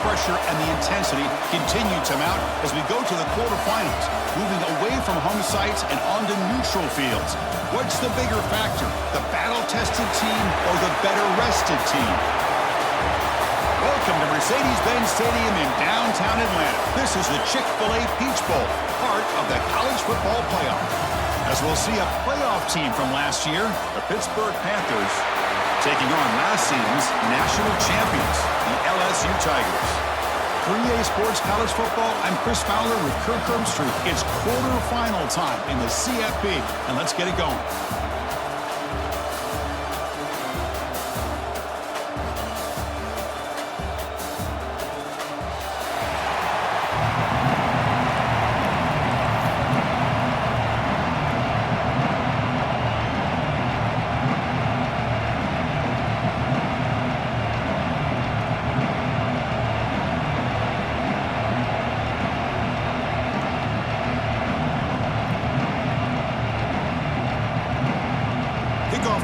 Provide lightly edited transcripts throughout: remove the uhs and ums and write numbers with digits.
pressure and the intensity continue to mount as we go to the quarterfinals, moving away from home sites and onto neutral fields. What's the bigger factor, the battle-tested team or the better-rested team? Welcome to Mercedes-Benz Stadium in downtown Atlanta. This is the Chick-fil-A Peach Bowl, part of the college football playoff. As we'll see a playoff team from last year, the Pittsburgh Panthers, taking on last season's national champions, the LSU Tigers. 3A Sports College Football, I'm Chris Fowler with Kirk Herbstreit. It's quarterfinal time in the CFP, and let's get it going.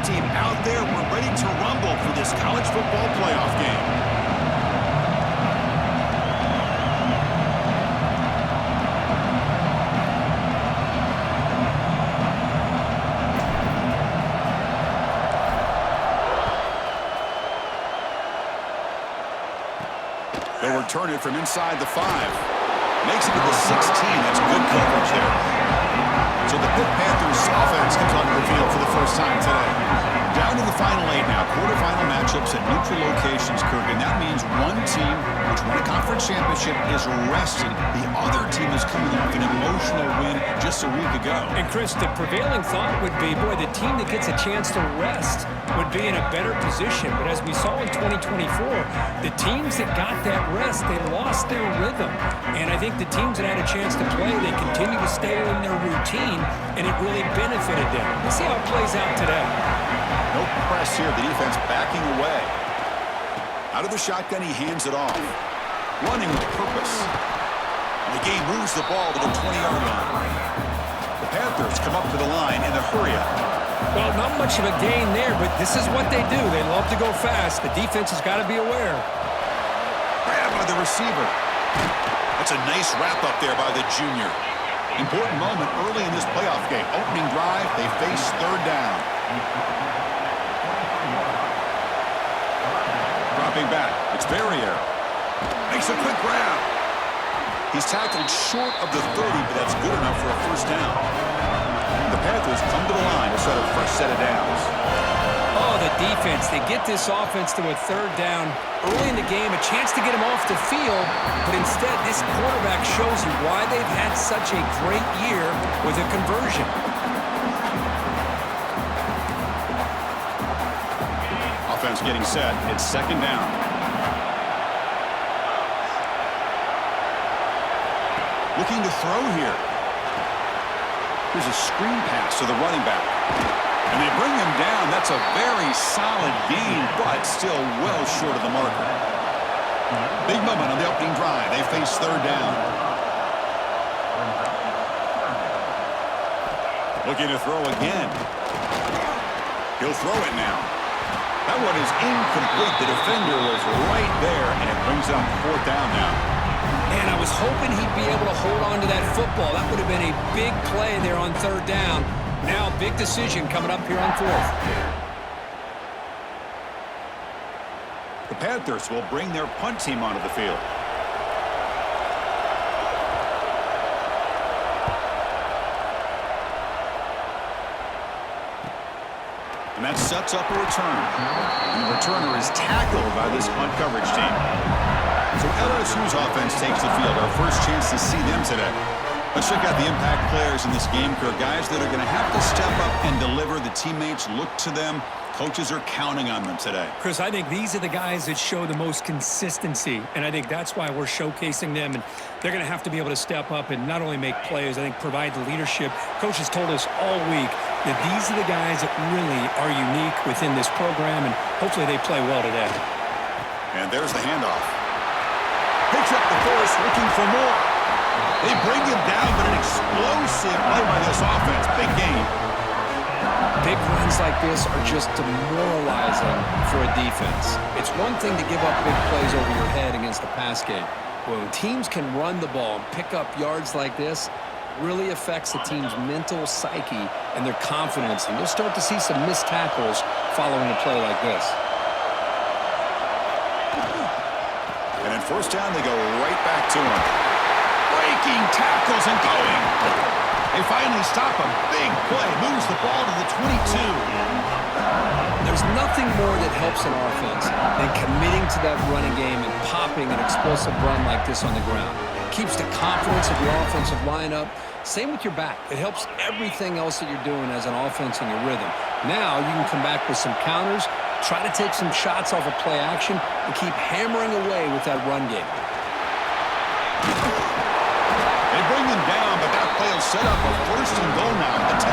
Team out there, we're ready to rumble for this college football playoff game. They'll return it from inside the 5. Makes it to the 16. That's good coverage there. So the Pitt Panthers offense comes onto the field for the first time today. Down to the final 8 now. Quarterfinal matchups at neutral locations, Kirk. And that means one team, which won a conference championship, is rested. The other team is coming off an emotional win just a week ago. And, Chris, the prevailing thought would be, boy, the team that gets a chance to rest would be in a better position. But as we saw in 2024, the teams that got that rest, they lost their rhythm. And I think the teams that had a chance to play, they continue to stay in their routine, and it really benefited them. Let's see how it plays out today. No press here. The defense backing away. Out of the shotgun, he hands it off. Running with purpose. And the game moves the ball to the 20-yard line. The Panthers come up to the line in a hurry-up. Well, not much of a gain there, but this is what they do. They love to go fast. The defense has got to be aware. Grab by the receiver. That's a nice wrap-up there by the junior. Important moment early in this playoff game. Opening drive, they face third down. Dropping back, it's Verrier. Makes a quick grab. He's tackled short of the 30, but that's good enough for a first down. The Panthers come to the line to set a fresh set of downs. Oh, the defense. They get this offense to a third down early in the game, a chance to get him off the field, but instead this quarterback shows you why they've had such a great year with a conversion. Offense getting set. It's second down. Looking to throw here. Here's a screen pass to the running back. And they bring him down. That's a very solid gain, but still well short of the marker. Big moment on the opening drive. They face third down. Looking to throw again. He'll throw it now. That one is incomplete. The defender was right there, and it brings up fourth down now. And I was hoping he'd be able to hold on to that football. That would have been a big play there on third down. Now, big decision coming up here on fourth. The Panthers will bring their punt team onto the field. And that sets up a return. And the returner is tackled by this punt coverage team. So LSU's offense takes the field. Our first chance to see them today. Let's check out the impact players in this game, Kirk. Guys that are going to have to step up and deliver. The teammates look to them. Coaches are counting on them today. Chris, I think these are the guys that show the most consistency, and I think that's why we're showcasing them. And they're going to have to be able to step up and not only make plays, I think provide the leadership. Coaches told us all week that these are the guys that really are unique within this program, and hopefully they play well today. And there's the handoff. Picks up the force, looking for more. They bring him down, but an explosive play by this offense. Big game. Big runs like this are just demoralizing for a defense. It's one thing to give up big plays over your head against the pass game. When teams can run the ball and pick up yards like this, really affects the team's mental psyche and their confidence. And you'll start to see some missed tackles following a play like this. And in first down, they go right back to him. Breaking tackles and going. They finally stop him. Big play. Moves the ball to the 22. There's nothing more that helps an offense than committing to that running game and popping an explosive run like this on the ground. Keeps the confidence of your offensive lineup. Same with your back. It helps everything else that you're doing as an offense in your rhythm. Now you can come back with some counters, try to take some shots off of play action, and keep hammering away with that run game. They bring them down, but that play will set up a first and goal now at the 10.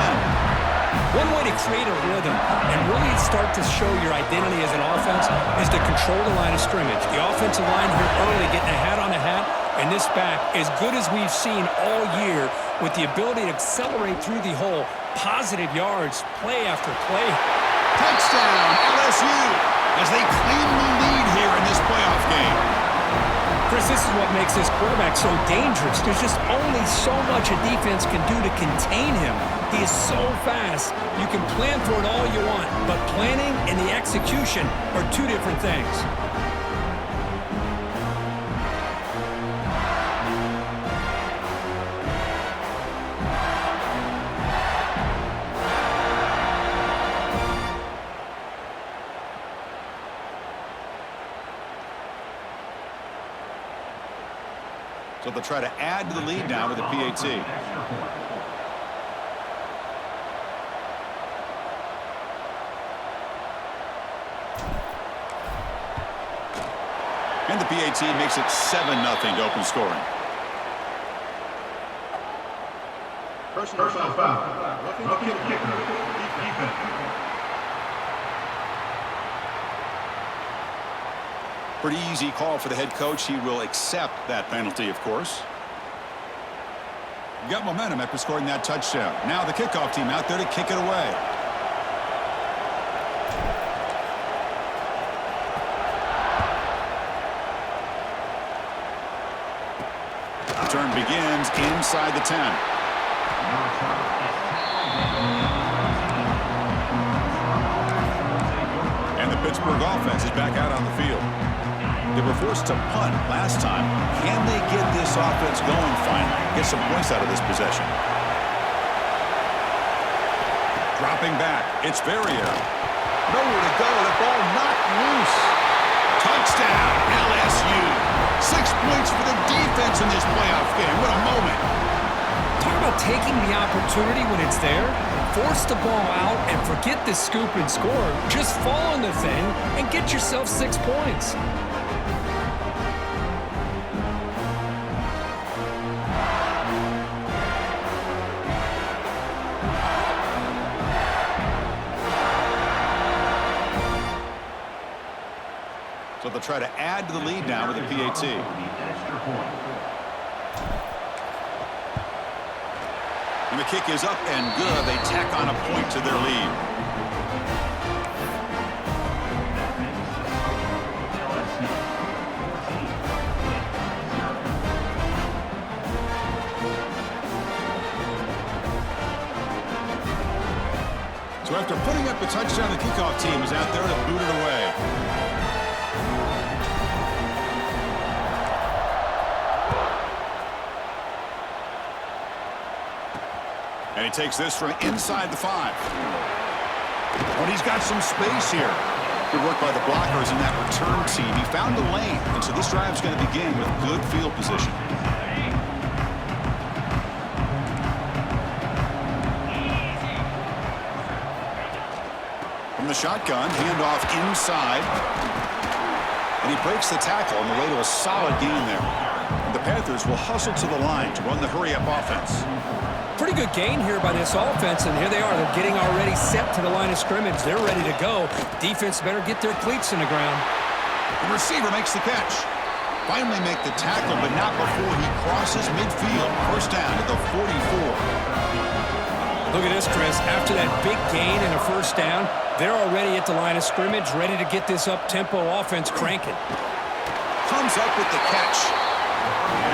One way to create a rhythm and really start to show your identity as an offense is to control the line of scrimmage. The offensive line here early getting a hat on a hat, and this back, as good as we've seen all year, with the ability to accelerate through the hole, positive yards, play after play. Touchdown, LSU, as they claim the lead here in this playoff game. Chris, this is what makes this quarterback so dangerous. There's just only so much a defense can do to contain him. He is so fast. You can plan for it all you want, but planning and the execution are two different things. So they'll try to add to the lead now with the PAT. And the PAT makes it 7-0 to open scoring. Personal foul. Roughing the kicker. Defense. Pretty easy call for the head coach. He will accept that penalty, of course. Got momentum after scoring that touchdown. Now the kickoff team out there to kick it away. Return begins inside the 10. And the Pittsburgh offense is back out on the field. They were forced to punt last time. Can they get this offense going finally? Get some points out of this possession. Dropping back. It's Verrier. Nowhere to go. The ball knocked loose. Touchdown, LSU. 6 points for the defense in this playoff game. What a moment. Talk about taking the opportunity when it's there. Force the ball out and forget the scoop and score. Just fall on the thing and get yourself 6 points. So they'll try to add to the lead now with the PAT. And the kick is up and good. They tack on a point to their lead. So after putting up the touchdown, the kickoff team is out there to boot it away. And he takes this from inside the 5. But he's got some space here. Good work by the blockers in that return team. He found the lane, and so this drive is going to begin with good field position. From the shotgun, handoff inside. And he breaks the tackle on the way to a solid gain there. The Panthers will hustle to the line to run the hurry-up offense. Pretty good gain here by this offense, and here they are. They're getting already set to the line of scrimmage. They're ready to go. Defense better get their cleats in the ground. The receiver makes the catch. Finally make the tackle, but not before he crosses midfield. First down at the 44. Look at this, Chris. After that big gain and a first down, they're already at the line of scrimmage, ready to get this up-tempo offense cranking. Comes up with the catch.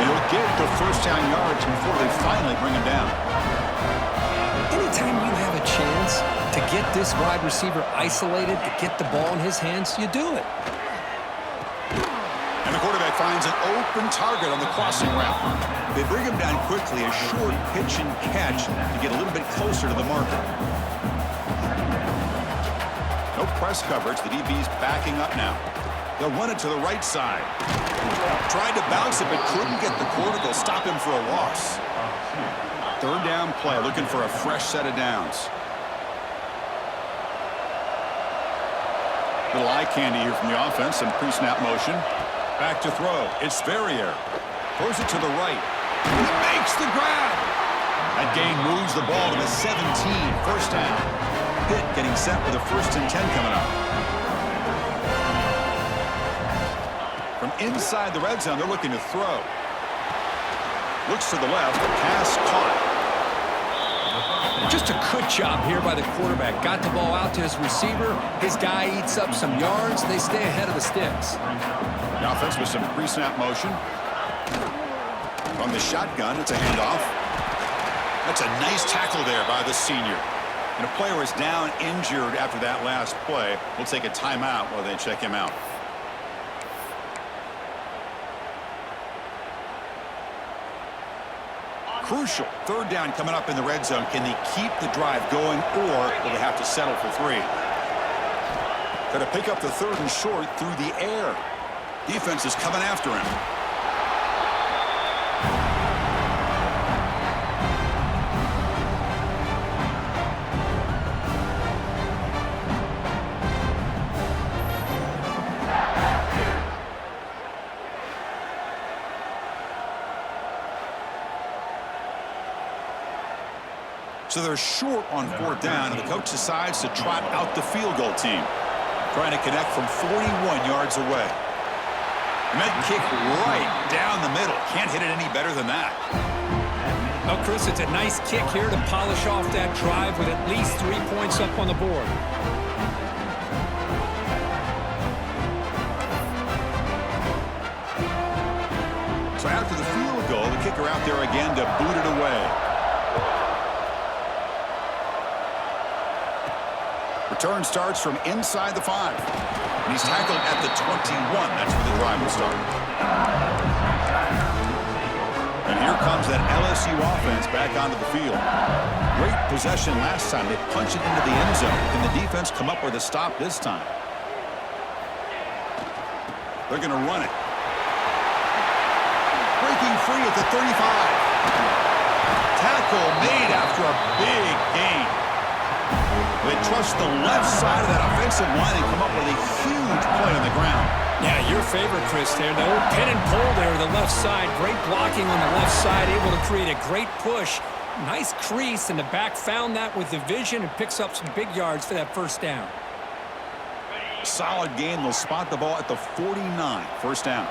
He'll get the first down yards before they finally bring him down. Anytime you have a chance to get this wide receiver isolated, to get the ball in his hands, you do it. And the quarterback finds an open target on the crossing route. They bring him down quickly, a short pitch and catch to get a little bit closer to the marker. No press coverage. The DB's backing up now. They'll run it to the right side. Tried to bounce it, but couldn't get the quarter. They'll stop him for a loss. Third down play, looking for a fresh set of downs. Little eye candy here from the offense. Some pre-snap motion. Back to throw. It's Ferrier. Throws it to the right. He makes the grab. That gain moves the ball to the 17. First down. Pitt getting set with a 1st and 10 coming up. From inside the red zone, they're looking to throw. Looks to the left. Pass caught. Just a good job here by the quarterback. Got the ball out to his receiver. His guy eats up some yards. They stay ahead of the sticks. The offense with some pre-snap motion. From the shotgun, it's a handoff. That's a nice tackle there by the senior. And a player is down injured after that last play. We'll take a timeout while they check him out. Crucial. Third down coming up in the red zone. Can they keep the drive going, or will they have to settle for 3? Got to pick up the 3rd and short through the air. Defense is coming after him. So they're short on 4th down, and the coach decides to trot out the field goal team, trying to connect from 41 yards away. And that kick right down the middle. Can't hit it any better than that. Well, Chris, it's a nice kick here to polish off that drive with at least 3 points up on the board. So after the field goal, the kicker out there again to boot it away. Return starts from inside the 5. And he's tackled at the 21. That's where the drive will start. And here comes that LSU offense back onto the field. Great possession last time. They punch it into the end zone. Can the defense come up with a stop this time? They're going to run it. Breaking free at the 35. Tackle made after a big gain. They trust the left side of that offensive line and come up with a huge play on the ground. Yeah, your favorite, Chris, there. The old pin and pull there, the left side. Great blocking on the left side, able to create a great push. Nice crease, and the back found that with the vision and picks up some big yards for that first down. Solid game. They'll spot the ball at the 49. First down.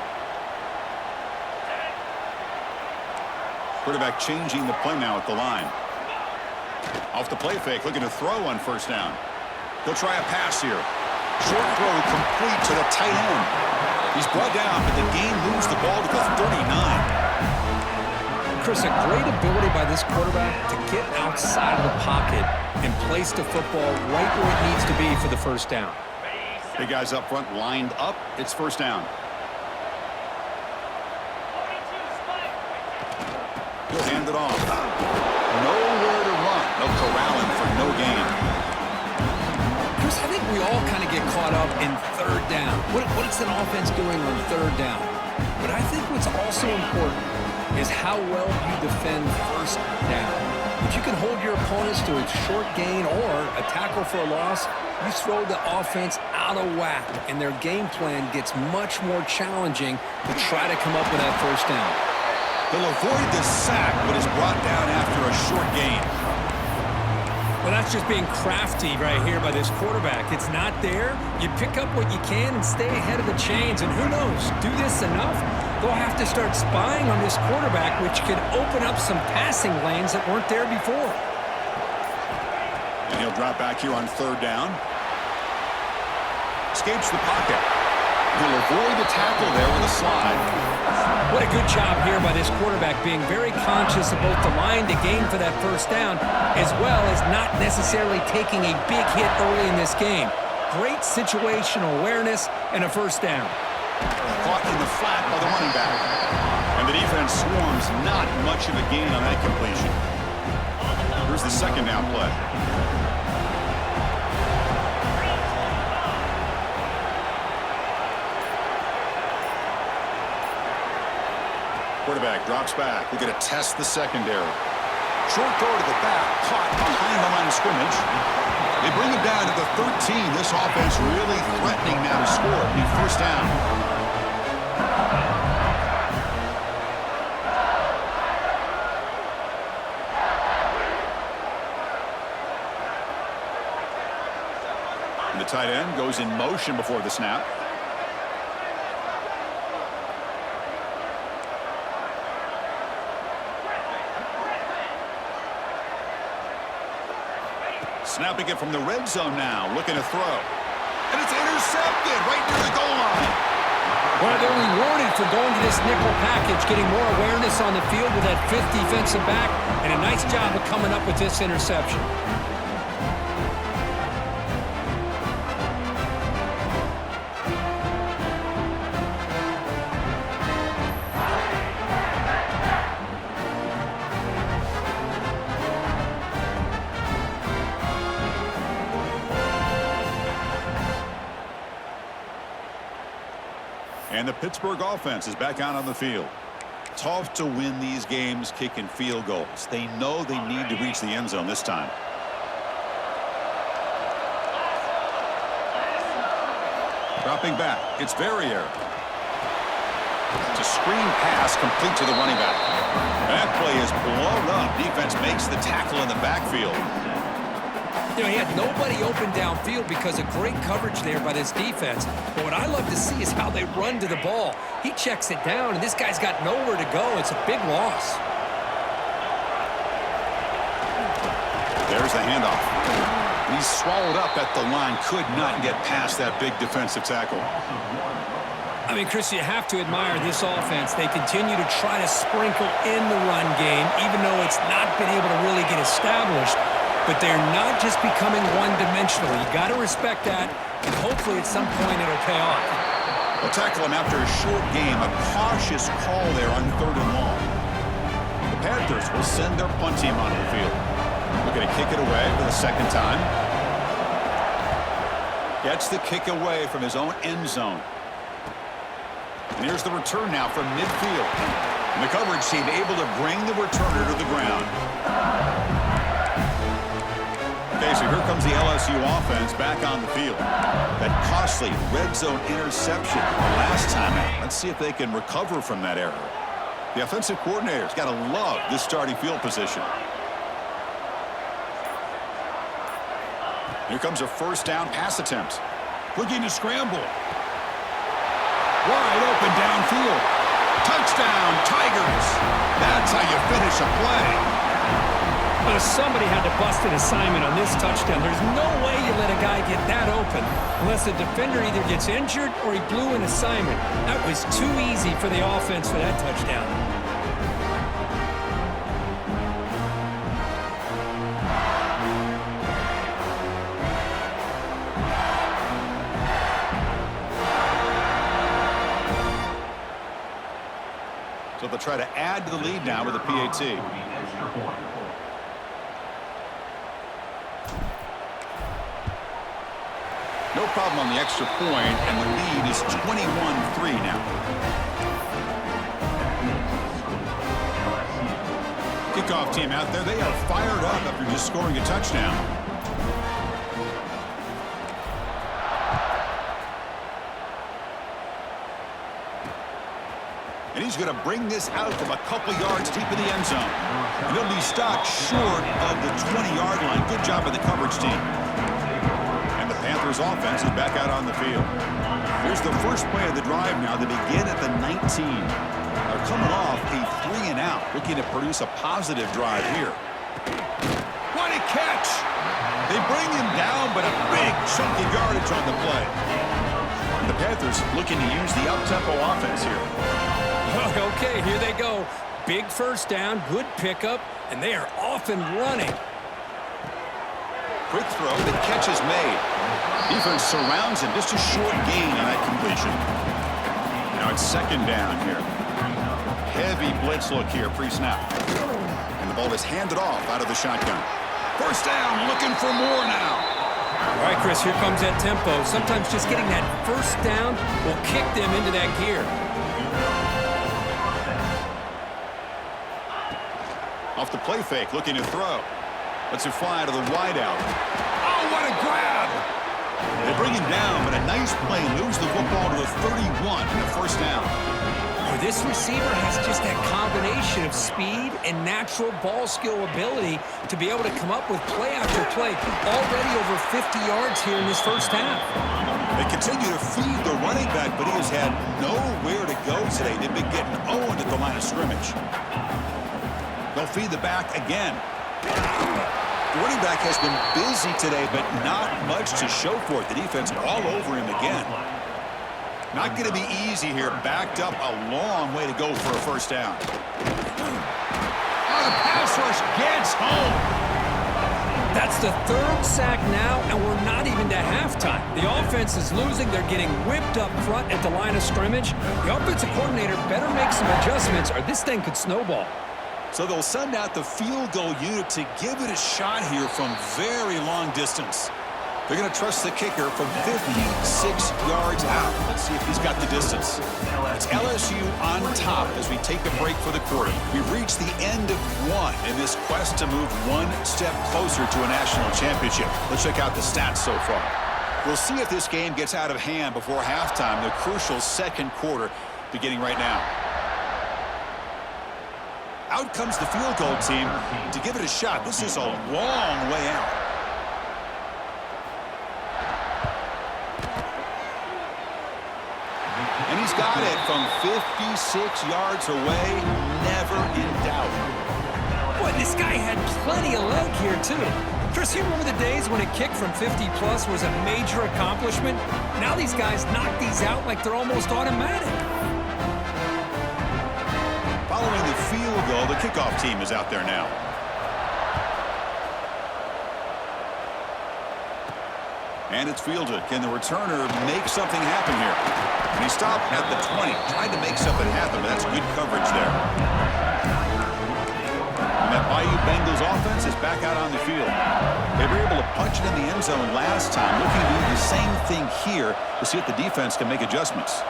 Quarterback changing the play now at the line. Off the play fake, looking to throw on first down. He'll try a pass here. Short throw complete to the tight end. He's brought down, but the game moves the ball to the 39. Chris, a great ability by this quarterback to get outside of the pocket and place the football right where it needs to be for the first down. Big guys up front lined up. It's first down. He'll hand it off. Nowhere to run. They'll corral him for no gain. Chris, I think we all kind of get caught up in third down. What is an offense doing on third down? But I think what's also important is how well you defend first down. If you can hold your opponents to a short gain or a tackle for a loss, you throw the offense out of whack, and their game plan gets much more challenging to try to come up with that first down. They'll avoid the sack, but is brought down after a short gain. Well, that's just being crafty right here by this quarterback. It's not there. You pick up what you can and stay ahead of the chains. And who knows, do this enough, they'll have to start spying on this quarterback, which could open up some passing lanes that weren't there before. And he'll drop back here on 3rd down. Escapes the pocket. He'll avoid the tackle there with a slide. What a good job here by this quarterback, being very conscious of both the line to gain for that 1st down, as well as not necessarily taking a big hit early in this game. Great situational awareness and a 1st down. Caught in the flat by the running back. And the defense swarms, not much of a gain on that completion. Here's the 2nd down play. Quarterback drops back. We're going to test the secondary. Short throw to the back, caught behind the line of scrimmage. They bring it down to the 13. This offense really threatening now to score. Be 1st down. And the tight end goes in motion before the snap. Snapping it from the red zone now, looking to throw. And it's intercepted right near the goal line. Well, they're rewarded for going to this nickel package, getting more awareness on the field with that 5th defensive back, and a nice job of coming up with this interception. And the Pittsburgh offense is back out on the field. Tough to win these games kicking field goals. They know they need to reach the end zone this time. Dropping back. It's Verrier. It's a screen pass complete to the running back. That play is blown up. Defense makes the tackle in the backfield. You know, he had nobody open downfield because of great coverage there by this defense. But what I love to see is how they run to the ball. He checks it down, and this guy's got nowhere to go. It's a big loss. There's the handoff. He's swallowed up at the line. Could not get past that big defensive tackle. I mean, Chris, you have to admire this offense. They continue to try to sprinkle in the run game, even though it's not been able to really get established. But they're not just becoming one-dimensional. You got to respect that, and hopefully at some point it'll pay off. They'll tackle him after a short game. A cautious call there on 3rd and long. The Panthers will send their punt team onto the field. Looking to kick it away for the 2nd time. Gets the kick away from his own end zone. And here's the return now from midfield. And the coverage team able to bring the returner to the ground. Okay, so here comes the LSU offense back on the field. That costly red zone interception last time out. Let's see if they can recover from that error. The offensive coordinator's got to love this starting field position. Here comes a 1st down pass attempt. Looking to scramble. Wide open downfield. Touchdown, Tigers. That's how you finish a play. But somebody had to bust an assignment on this touchdown. There's no way you let a guy get that open unless the defender either gets injured or he blew an assignment. That was too easy for the offense for that touchdown. So they'll try to add to the lead now with a PAT. No problem on the extra point, and the lead is 21-3 now. Kickoff team out there. They are fired up after just scoring a touchdown. And he's going to bring this out from a couple yards deep in the end zone. And he'll be stopped short of the 20-yard line. Good job by the coverage team. And the Panthers offense is back out on the field. Here's the first play of the drive now. They begin at the 19. They're coming off a 3-and-out, looking to produce a positive drive here. What a catch! They bring him down, but a big chunk of yardage on the play. The Panthers looking to use the up-tempo offense here. Okay, here they go. Big first down, good pickup, and they are off and running. Quick throw, the catch is made. Defense surrounds him, just a short gain on that completion. Now it's second down here. Heavy blitz look here, pre-snap. And the ball is handed off out of the shotgun. First down, looking for more now. All right, Chris, here comes that tempo. Sometimes just getting that first down will kick them into that gear. Off the play fake, looking to throw. Lets it fly to the wideout. Oh, what a grab! They bring him down, but a nice play moves the football to the 31 and a first down. Well, this receiver has just that combination of speed and natural ball skill ability to be able to come up with play after play. Already over 50 yards here in this first half. They continue to feed the running back, but he has had nowhere to go today. They've been getting owned at the line of scrimmage. They'll feed the back again. The running back has been busy today, but not much to show for it. The defense all over him again. Not going to be easy here. Backed up a long way to go for a first down. Oh, the pass rush gets home. That's the third sack now, and we're not even to halftime. The offense is losing. They're getting whipped up front at the line of scrimmage. The offensive coordinator better make some adjustments, or this thing could snowball. So they'll send out the field goal unit to give it a shot here from very long distance. They're going to trust the kicker from 56 yards out. Let's see if he's got the distance. It's LSU on top as we take a break for the quarter. We've reached the end of one in this quest to move one step closer to a national championship. Let's check out the stats so far. We'll see if this game gets out of hand before halftime, the crucial second quarter beginning right now. Out comes the field goal team to give it a shot. This is a long way out. And he's got it from 56 yards away, never in doubt. Boy, this guy had plenty of leg here, too. Chris, you remember the days when a kick from 50-plus was a major accomplishment? Now these guys knock these out like they're almost automatic. Following the field goal, the kickoff team is out there now. And it's fielded. Can the returner make something happen here? And he stopped at the 20. Tried to make something happen, but that's good coverage there. And that Bayou Bengals offense is back out on the field. They were able to punch it in the end zone last time. Looking to do the same thing here to see if the defense can make adjustments.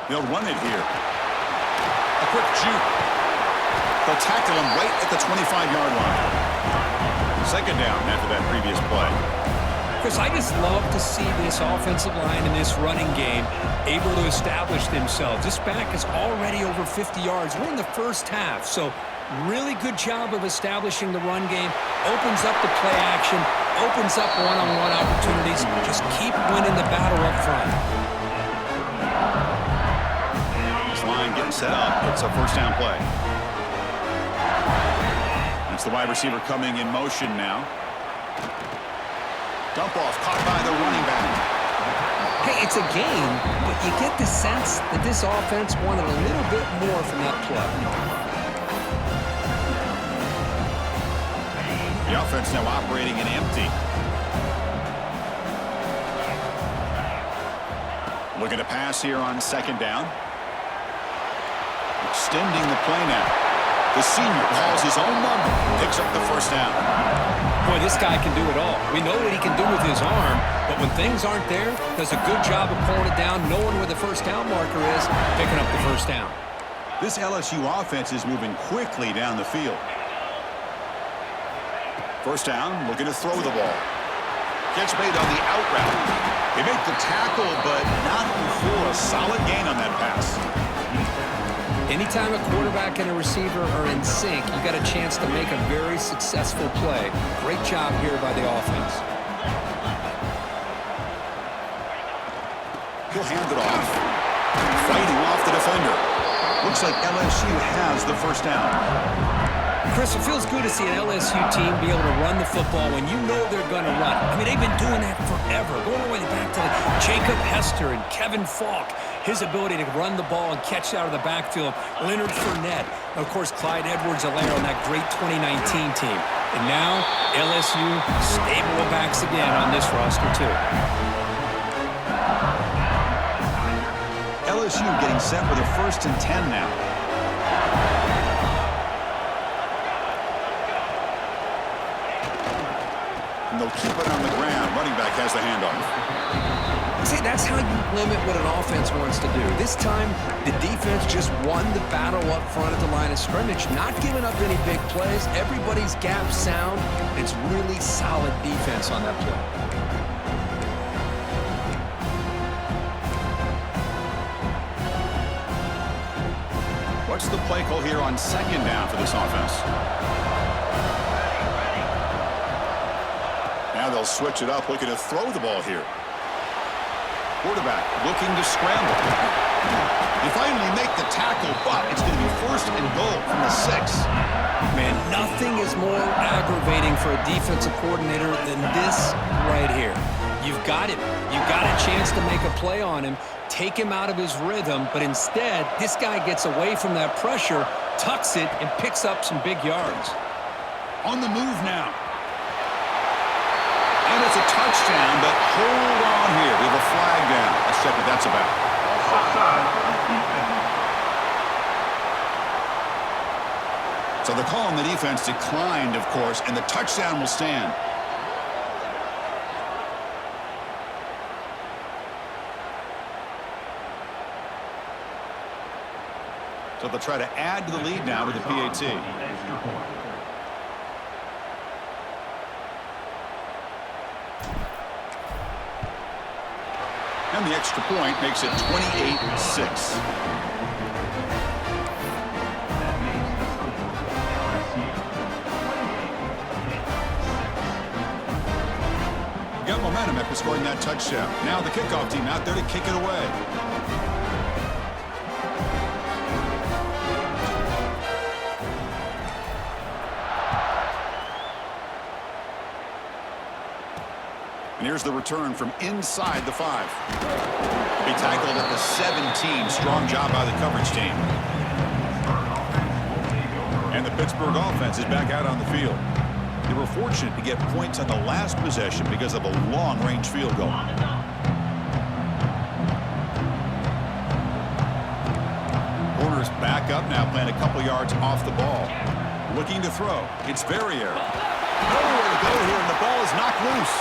They'll run it here. A quick juke. They'll tackle him right at the 25-yard line. Second down after that previous play. Chris, I just love to see this offensive line in this running game able to establish themselves. This back is already over 50 yards. We're in the first half, so really good job of establishing the run game. Opens up the play action, opens up one-on-one opportunities. Just keep winning the battle up front. This line getting set up. It's a first down play. It's the wide receiver coming in motion now. Dump off caught by the running back. Hey, it's a game, but you get the sense that this offense wanted a little bit more from that play. The offense now operating in empty. Looking to pass here on second down. Extending the play now. The senior calls his own number, picks up the first down. Boy, this guy can do it all. We know what he can do with his arm, but when things aren't there, does a good job of pulling it down, knowing where the first down marker is, picking up the first down. This LSU offense is moving quickly down the field. First down, looking to throw the ball. Catch made on the out route. They make the tackle, but not before a solid gain on that pass. Anytime a quarterback and a receiver are in sync, you got a chance to make a very successful play. Great job here by the offense. He'll hand it off. Fighting off the defender. Looks like LSU has the first down. Chris, it feels good to see an LSU team be able to run the football when you know they're going to run. I mean, they've been doing that forever, going all the way back to Jacob Hester and Kevin Falk. His ability to run the ball and catch out of the backfield. Leonard Fournette. Of course, Clyde Edwards-Helaire on that great 2019 team. And now, LSU stable of backs again on this roster, too. LSU getting set with a 1st and 10 now. And they'll keep it on the ground. Running back has the handoff. See, that's how you limit what an offense wants to do. This time, the defense just won the battle up front at the line of scrimmage, not giving up any big plays. Everybody's gap sound. It's really solid defense on that play. What's the play call here on 2nd down for this offense? Now they'll switch it up, looking to throw the ball here. Quarterback looking to scramble. They finally make the tackle, but it's going to be 1st and goal from the 6. Man, nothing is more aggravating for a defensive coordinator than this right here. You've got him. You've got a chance to make a play on him, take him out of his rhythm, but instead, this guy gets away from that pressure, tucks it, and picks up some big yards. On the move now. And it's a touchdown, but hold on here. We have a flag down. Let's check what that's about. So the call on the defense declined, of course, and the touchdown will stand. So they'll try to add to the lead now with the PAT. And the extra point makes it 28-6. Got momentum after scoring that touchdown. Now the kickoff team out there to kick it away. And here's the return from inside the 5. Be tackled at the 17. Strong job by the coverage team. And the Pittsburgh offense is back out on the field. They were fortunate to get points on the last possession because of a long-range field goal. Corners back up now, playing a couple yards off the ball. Looking to throw. It's Verrier. Nowhere to go here, and the ball is knocked loose.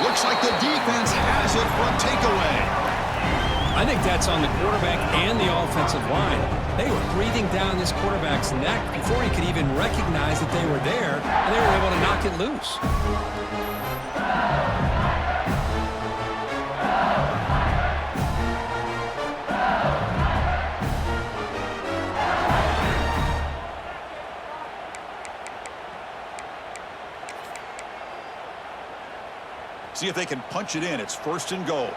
Looks like the defense has it for a takeaway. I think that's on the quarterback and the offensive line. They were breathing down this quarterback's neck before he could even recognize that they were there, and they were able to knock it loose. See if they can punch it in. It's 1st and goal.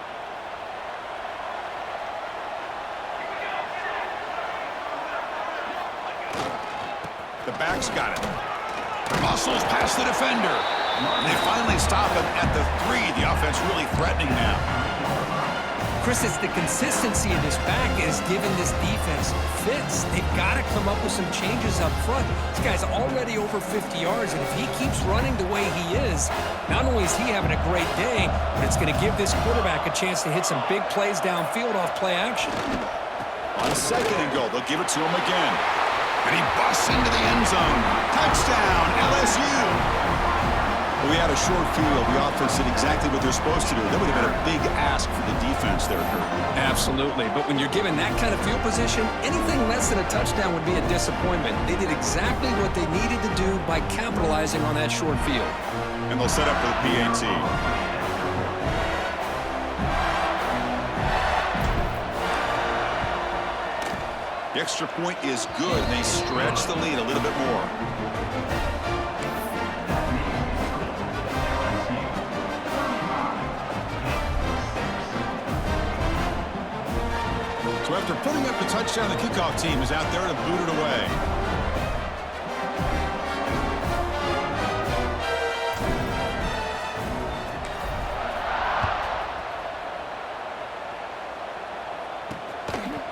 The back's got it. Muscles past the defender. And they finally stop him at the 3. The offense really threatening now. Chris, it's the consistency of this back is giving this defense fits. They've got to come up with some changes up front. This guy's already over 50 yards, and if he keeps running the way he is, not only is he having a great day, but it's going to give this quarterback a chance to hit some big plays downfield off play action. On 2nd and goal, they'll give it to him again. And he busts into the end zone. Touchdown, LSU. We had a short field. The offense did exactly what they're supposed to do. That would have been a big ask for the defense there, Kurt. Absolutely. But when you're given that kind of field position, anything less than a touchdown would be a disappointment. They did exactly what they needed to do by capitalizing on that short field. And they'll set up for the PAT. The extra point is good, and they stretch the lead a little bit more. So after putting up the touchdown, the kickoff team is out there to boot it away.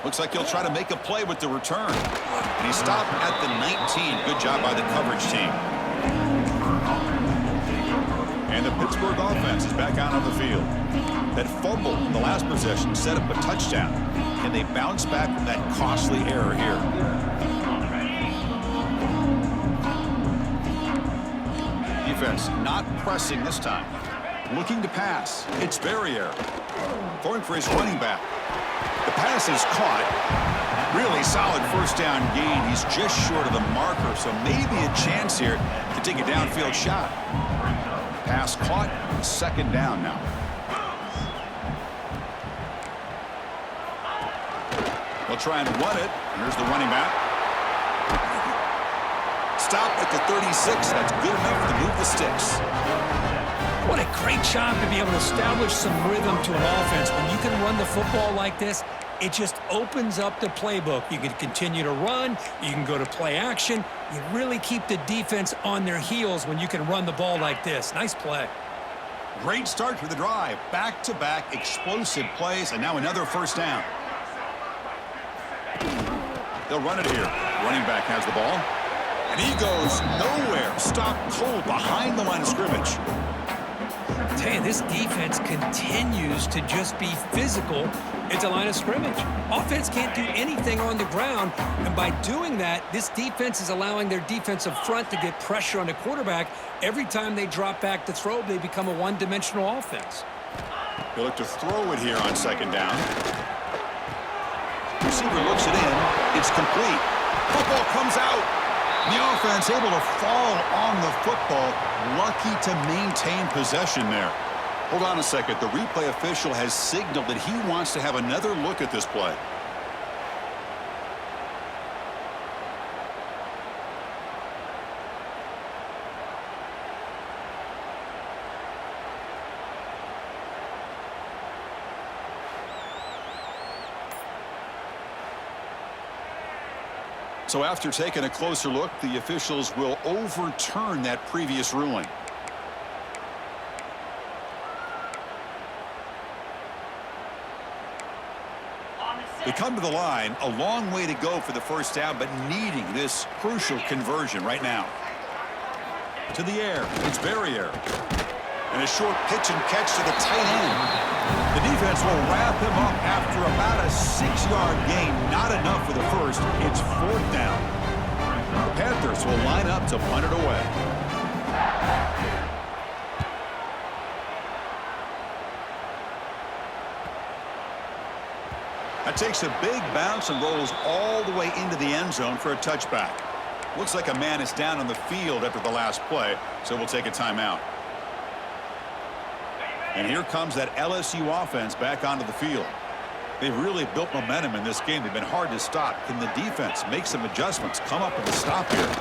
Looks like he'll try to make a play with the return. And he stopped at the 19. Good job by the coverage team. And the Pittsburgh offense is back out on the field. That fumble in the last possession set up a touchdown. Can they bounce back from that costly error here? Defense not pressing this time. Looking to pass. It's Barrier. Throwing for his running back. The pass is caught. Really solid first down gain. He's just short of the marker, so maybe a chance here to take a downfield shot. Pass caught. Second down now. They'll try and run it. Here's the running back. Stop at the 36. That's good enough to move the sticks. What a great job to be able to establish some rhythm to an offense. When you can run the football like this, it just opens up the playbook. You can continue to run. You can go to play action. You really keep the defense on their heels when you can run the ball like this. Nice play. Great start to the drive. Back-to-back explosive plays, and now another first down. They'll run it here. Running back has the ball. And he goes nowhere. Stopped cold behind the line of scrimmage. I tell you, this defense continues to just be physical at the line of scrimmage. Offense can't do anything on the ground, and by doing that, this defense is allowing their defensive front to get pressure on the quarterback. Every time they drop back to throw, they become a one-dimensional offense. He'll look to throw it here on second down. Receiver looks it in. It's complete. Football comes out. The offense able to fall on the football. Lucky to maintain possession there. Hold on a second. The replay official has signaled that he wants to have another look at this play. So after taking a closer look, the officials will overturn that previous ruling. They come to the line, a long way to go for the first down, but needing this crucial conversion right now. To the air, it's Barrier. And a short pitch and catch to the tight end. The defense will wrap him up after about a 6-yard gain. Not enough for the first. It's fourth down. The Panthers will line up to punt it away. That takes a big bounce and rolls all the way into the end zone for a touchback. Looks like a man is down on the field after the last play, so we'll take a timeout. And here comes that LSU offense back onto the field. They've really built momentum in this game. They've been hard to stop. Can the defense make some adjustments? Come up with a stop here.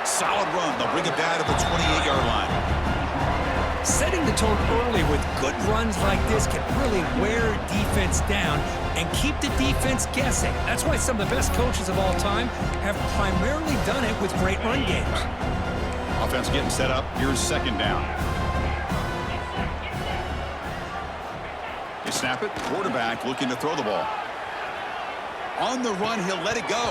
Solid run. They'll bring it down to the 28-yard line. Setting the tone early with good runs like this can really wear defense down and keep the defense guessing. That's why some of the best coaches of all time have primarily done it with great run games. Offense getting set up. Here's second down. They snap it. Quarterback looking to throw the ball. On the run, he'll let it go.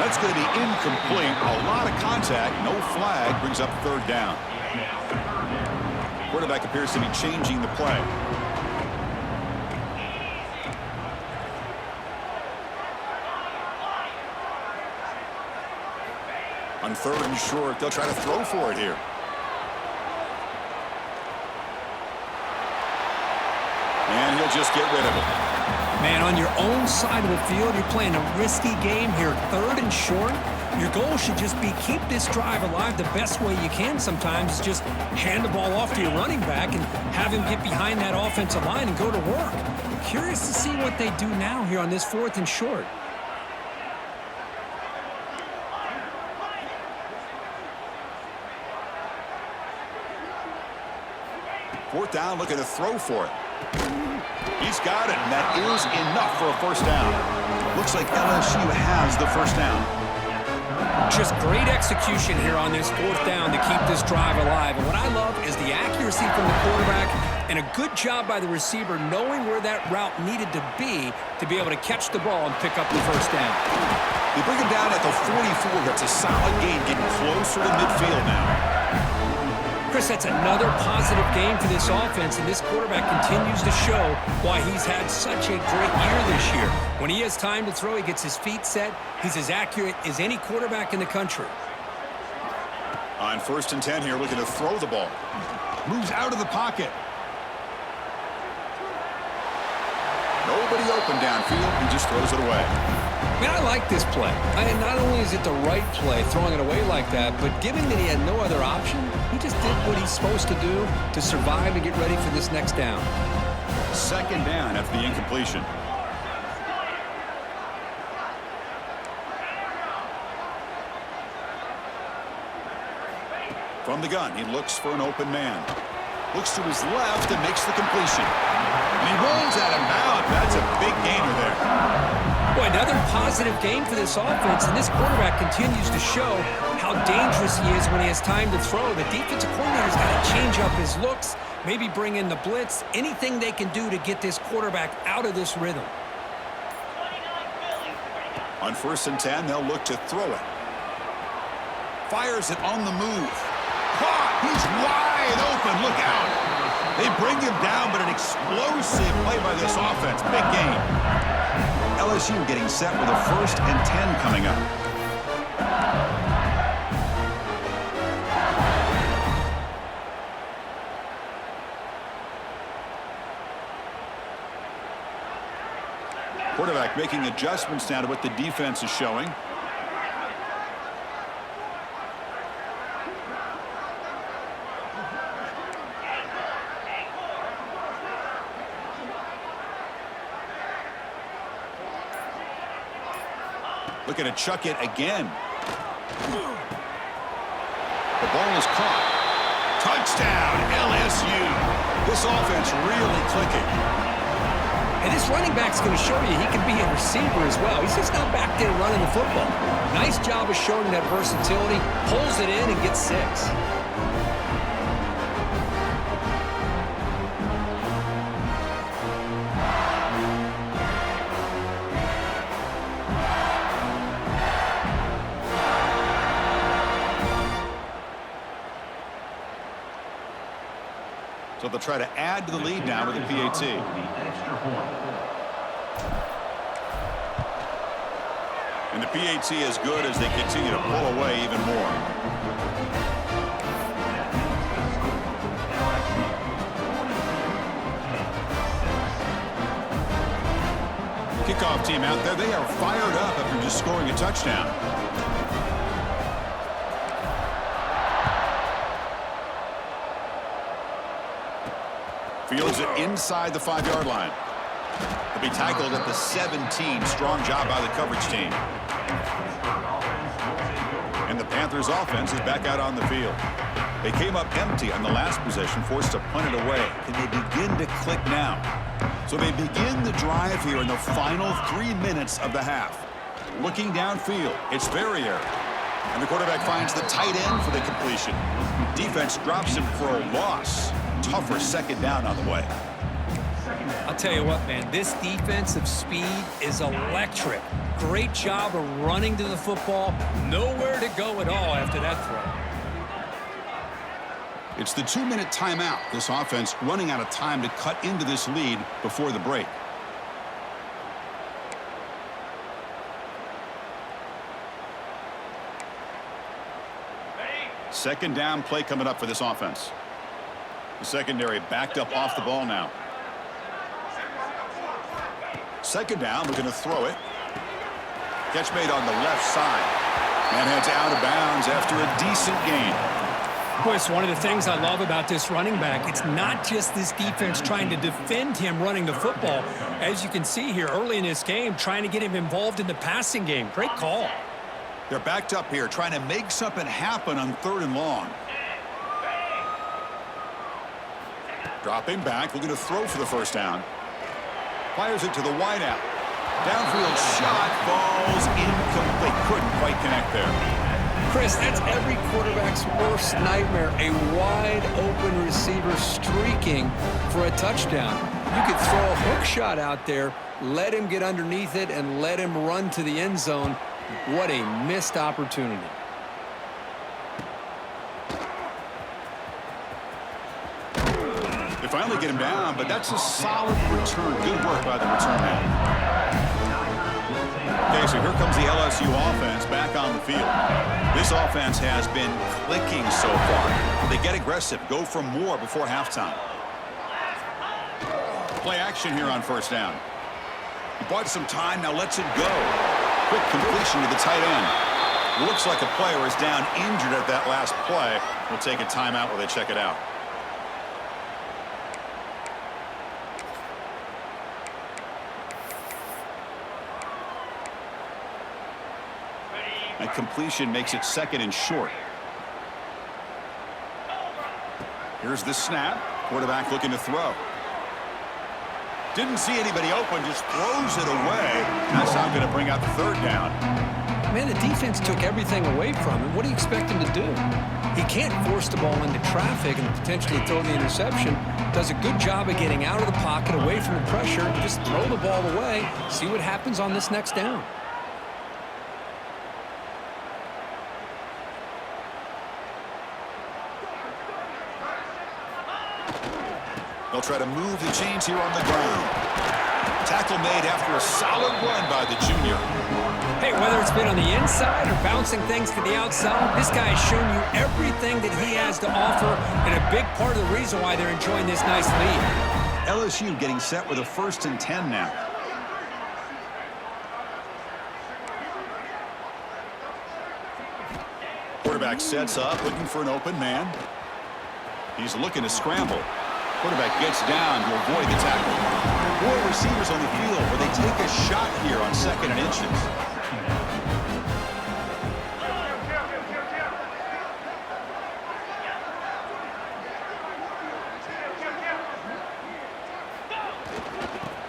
That's going to be incomplete. A lot of contact. No flag. Brings up third down. Quarterback appears to be changing the play. On third and short, they'll try to throw for it here. And he'll just get rid of it. Man, on your own side of the field, you're playing a risky game here. Third and short. Your goal should just be keep this drive alive the best way you can sometimes. Is just hand the ball off to your running back and have him get behind that offensive line and go to work. Curious to see what they do now here on this fourth and short. Fourth down, looking to throw for it. He's got it, and that is enough for a first down. Looks like LSU has the first down. Just great execution here on this fourth down to keep this drive alive. And what I love is the accuracy from the quarterback And a good job by the receiver knowing where that route needed to be able to catch the ball and pick up the first down. They bring him down at the 44. That's a solid gain, getting closer to midfield now. Chris, that's another positive game for this offense, and this quarterback continues to show why he's had such a great year this year. When he has time to throw, he gets his feet set. He's as accurate as any quarterback in the country. On 1st and 10 here, looking to throw the ball. Moves out of the pocket. Nobody open downfield. He just throws it away. Man, I like this play. Not only is it the right play, throwing it away like that, but given that he had no other option, he just did what he's supposed to do to survive and get ready for this next down. 2nd down after the incompletion. From the gun, he looks for an open man. Looks to his left and makes the completion. And he rolls out of bounds. That's a big gainer there. Boy, another positive game for this offense, and this quarterback continues to show how dangerous he is when he has time to throw. The defensive coordinator's got to change up his looks, maybe bring in the blitz, anything they can do to get this quarterback out of this rhythm. On 1st and 10, they'll look to throw it. Fires it on the move. Caught! He's wide open. Look out. They bring him down, but an explosive play by this offense. Big game. LSU getting set with a 1st and 10 coming up. Quarterback making adjustments now to what the defense is showing. Looking to chuck it again. The ball is caught. Touchdown, LSU. This offense really clicking. And this running back's going to show you he can be a receiver as well. He's just not back there running the football. Nice job of showing that versatility. Pulls it in and gets 6. So they'll try to add to the lead now with the PAT. And the PAT is good as they continue to pull away even more. Kickoff team out there. They are fired up after just scoring a touchdown. Fields it inside the 5-yard line. He'll be tackled at the 17. Strong job by the coverage team. And the Panthers offense is back out on the field. They came up empty on the last possession, forced to punt it away. Can they begin to click now? So they begin the drive here in the final 3 minutes of the half. Looking downfield, it's Ferrier. And the quarterback finds the tight end for the completion. Defense drops him for a loss. Tougher 2nd down on the way. I'll tell you what, man, this defensive speed is electric. Great job of running to the football. Nowhere to go at all after that throw. It's the 2-minute timeout. This offense running out of time to cut into this lead before the break. Second down play coming up for this offense. The secondary backed up off the ball now. 2nd down, looking to throw it. Catch made on the left side. And heads out of bounds after a decent gain. Of course, one of the things I love about this running back, it's not just this defense trying to defend him running the football. As you can see here early in this game, trying to get him involved in the passing game. Great call. They're backed up here, trying to make something happen on 3rd and long. Dropping back, looking to throw for the 1st down. Fires it to the wideout. Downfield shot falls incomplete. Couldn't quite connect there. Chris, that's every quarterback's worst nightmare, a wide-open receiver streaking for a touchdown. You could throw a hook shot out there, let him get underneath it, and let him run to the end zone. What a missed opportunity. They finally get him down, but that's a solid return. Good work by the return man. Okay, so here comes the LSU offense back on the field. This offense has been clicking so far. They get aggressive, go for more before halftime. Play action here on first down. He bought some time, now lets it go. Quick completion to the tight end. Looks like a player is down injured at that last play. We'll take a timeout while they check it out. That completion makes it second and short. Here's the snap. Quarterback looking to throw. Didn't see anybody open, just throws it away. That's not going to bring out the third down. Man, the defense took everything away from him. What do you expect him to do? He can't force the ball into traffic and potentially throw the interception. Does a good job of getting out of the pocket, away from the pressure. Just throw the ball away. See what happens on this next down. They'll try to move the chains here on the ground. Tackle made after a solid run by the junior. Hey, whether it's been on the inside or bouncing things to the outside, this guy has shown you everything that he has to offer, and a big part of the reason why they're enjoying this nice lead. LSU getting set with a 1st and 10 now. Quarterback sets up, looking for an open man. He's looking to scramble. Quarterback gets down to avoid the tackle. 4 receivers on the field where they take a shot here on 2nd and inches.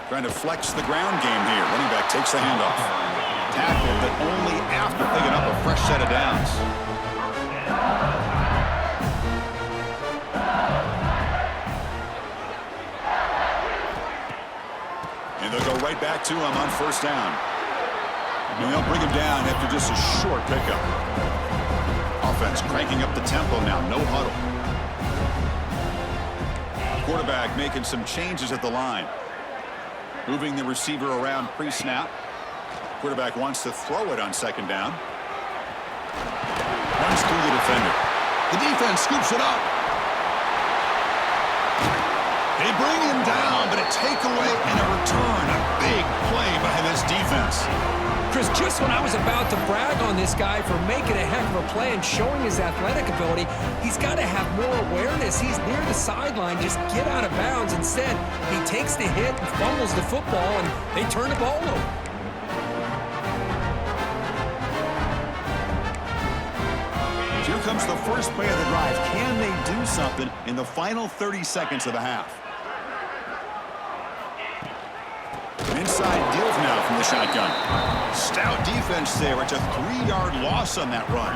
Trying to flex the ground game here. Running back takes the handoff. Tackle, but only after picking up a fresh set of downs. And they'll go right back to him on 1st down. And they'll bring him down after just a short pickup. Offense cranking up the tempo now. No huddle. Quarterback making some changes at the line. Moving the receiver around pre-snap. Quarterback wants to throw it on 2nd down. Runs through the defender. The defense scoops it up. They bring him down, but a takeaway and a return. A big play by this defense. Chris, just when I was about to brag on this guy for making a heck of a play and showing his athletic ability, he's got to have more awareness. He's near the sideline. Just get out of bounds. Instead, he takes the hit and fumbles the football, and they turn the ball over. Here comes the first play of the drive. Can they do something in the final 30 seconds of the half? Inside deals now from the shotgun. Stout defense there. It's a 3-yard loss on that run.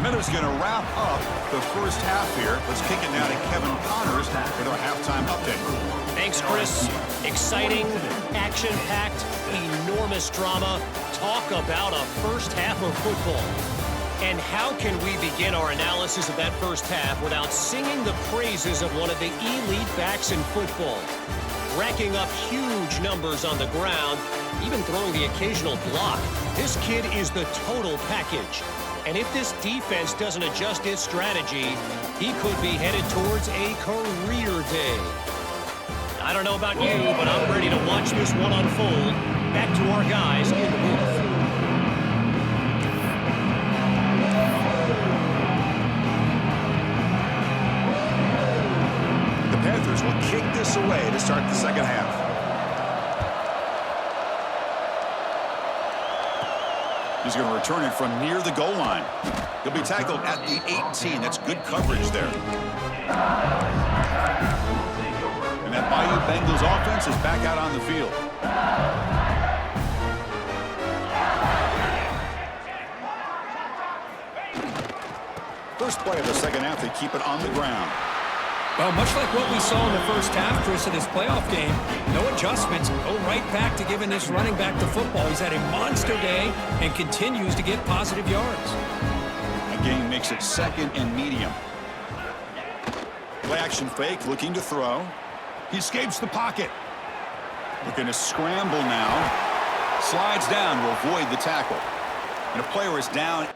Miller's going to wrap up the first half here. Let's kick it now to Kevin Connors with our halftime update. Thanks, Chris. Exciting, action-packed, enormous drama. Talk about a first half of football. And how can we begin our analysis of that first half without singing the praises of one of the elite backs in football? Racking up huge numbers on the ground, even throwing the occasional block. This kid is the total package. And if this defense doesn't adjust its strategy, he could be headed towards a career day. I don't know about you, but I'm ready to watch this one unfold. Back to our guys in the booth. The Panthers will kick this away to start the second half. He's going to return it from near the goal line. He'll be tackled at the 18. That's good coverage there. And And that Bayou Bengals offense is back out on the field. First play of the second half, they keep it on the ground. Well, much like what we saw in the first half, Chris, of this playoff game, no adjustments, go right back to giving this running back the football. He's had a monster day and continues to get positive yards. A gain makes it second and medium. Play action fake, looking to throw. He escapes the pocket. Looking to scramble now. Slides down to avoid the tackle. And a player is down.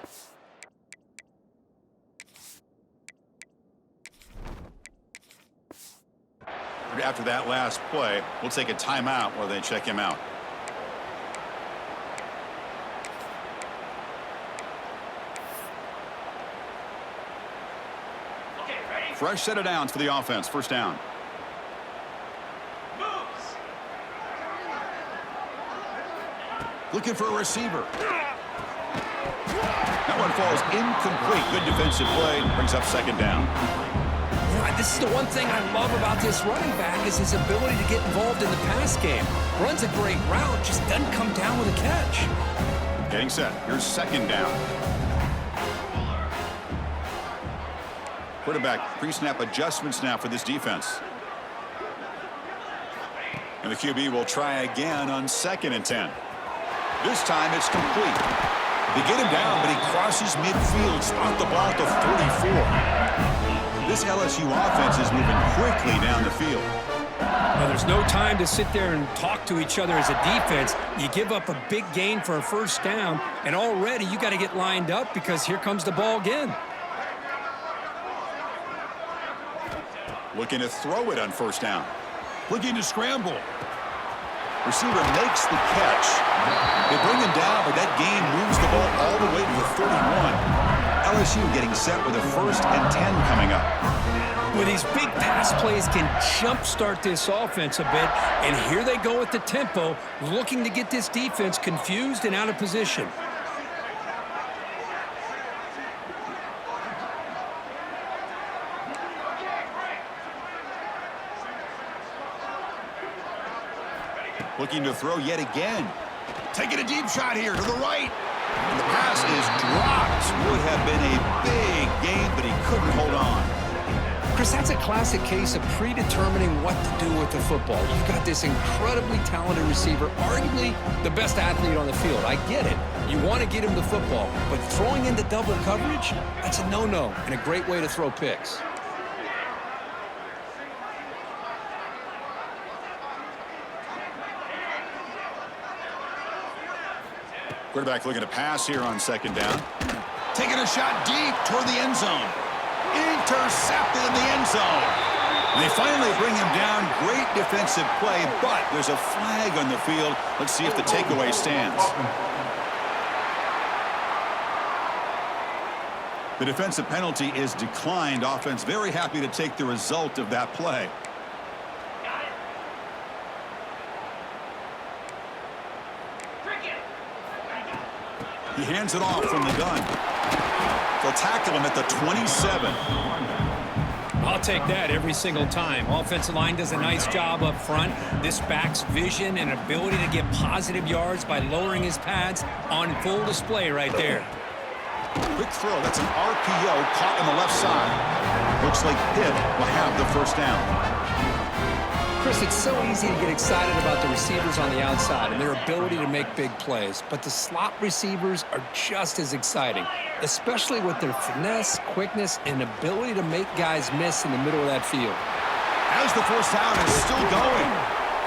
After that last play, we'll take a timeout while they check him out. Fresh set of downs for the offense. First down. Looking for a receiver. That one falls incomplete. Good defensive play. Brings up second down. This is the one thing I love about this running back is his ability to get involved in the pass game. Runs a great route, just doesn't come down with a catch. Getting set. Here's second down. Quarterback pre-snap adjustments now for this defense. And the QB will try again on 2nd and 10. This time it's complete. They get him down, but he crosses midfield, spot the ball at the 34. This LSU offense is moving quickly down the field. Well, there's no time to sit there and talk to each other as a defense. You give up a big gain for a first down, and already you got to get lined up because here comes the ball again. Looking to throw it on first down. Looking to scramble. Receiver makes the catch. They bring him down, but that gain moves the ball all the way to the 31. LSU getting set with a 1st and 10 coming up. Well, these big pass plays can jumpstart this offense a bit, and here they go with the tempo, looking to get this defense confused and out of position. Looking to throw yet again. Taking a deep shot here to the right. And the pass is dropped. Would have been a big gain, but he couldn't hold on. Chris, that's a classic case of predetermining what to do with the football. You've got this incredibly talented receiver, arguably the best athlete on the field. I get it. You want to get him the football, but throwing into double coverage, that's a no-no and a great way to throw picks. Quarterback looking to pass here on 2nd down. Taking a shot deep toward the end zone. Intercepted in the end zone. And they finally bring him down. Great defensive play, but there's a flag on the field. Let's see if the takeaway stands. The defensive penalty is declined. Offense very happy to take the result of that play. He hands it off from the gun. They'll tackle him at the 27. I'll take that every single time. Offensive line does a nice job up front. This back's vision and ability to get positive yards by lowering his pads on full display right there. Quick throw. That's an RPO caught on the left side. Looks like Pitt will have the first down. Chris, it's so easy to get excited about the receivers on the outside and their ability to make big plays, but the slot receivers are just as exciting, especially with their finesse, quickness, and ability to make guys miss in the middle of that field. As the first down is still going.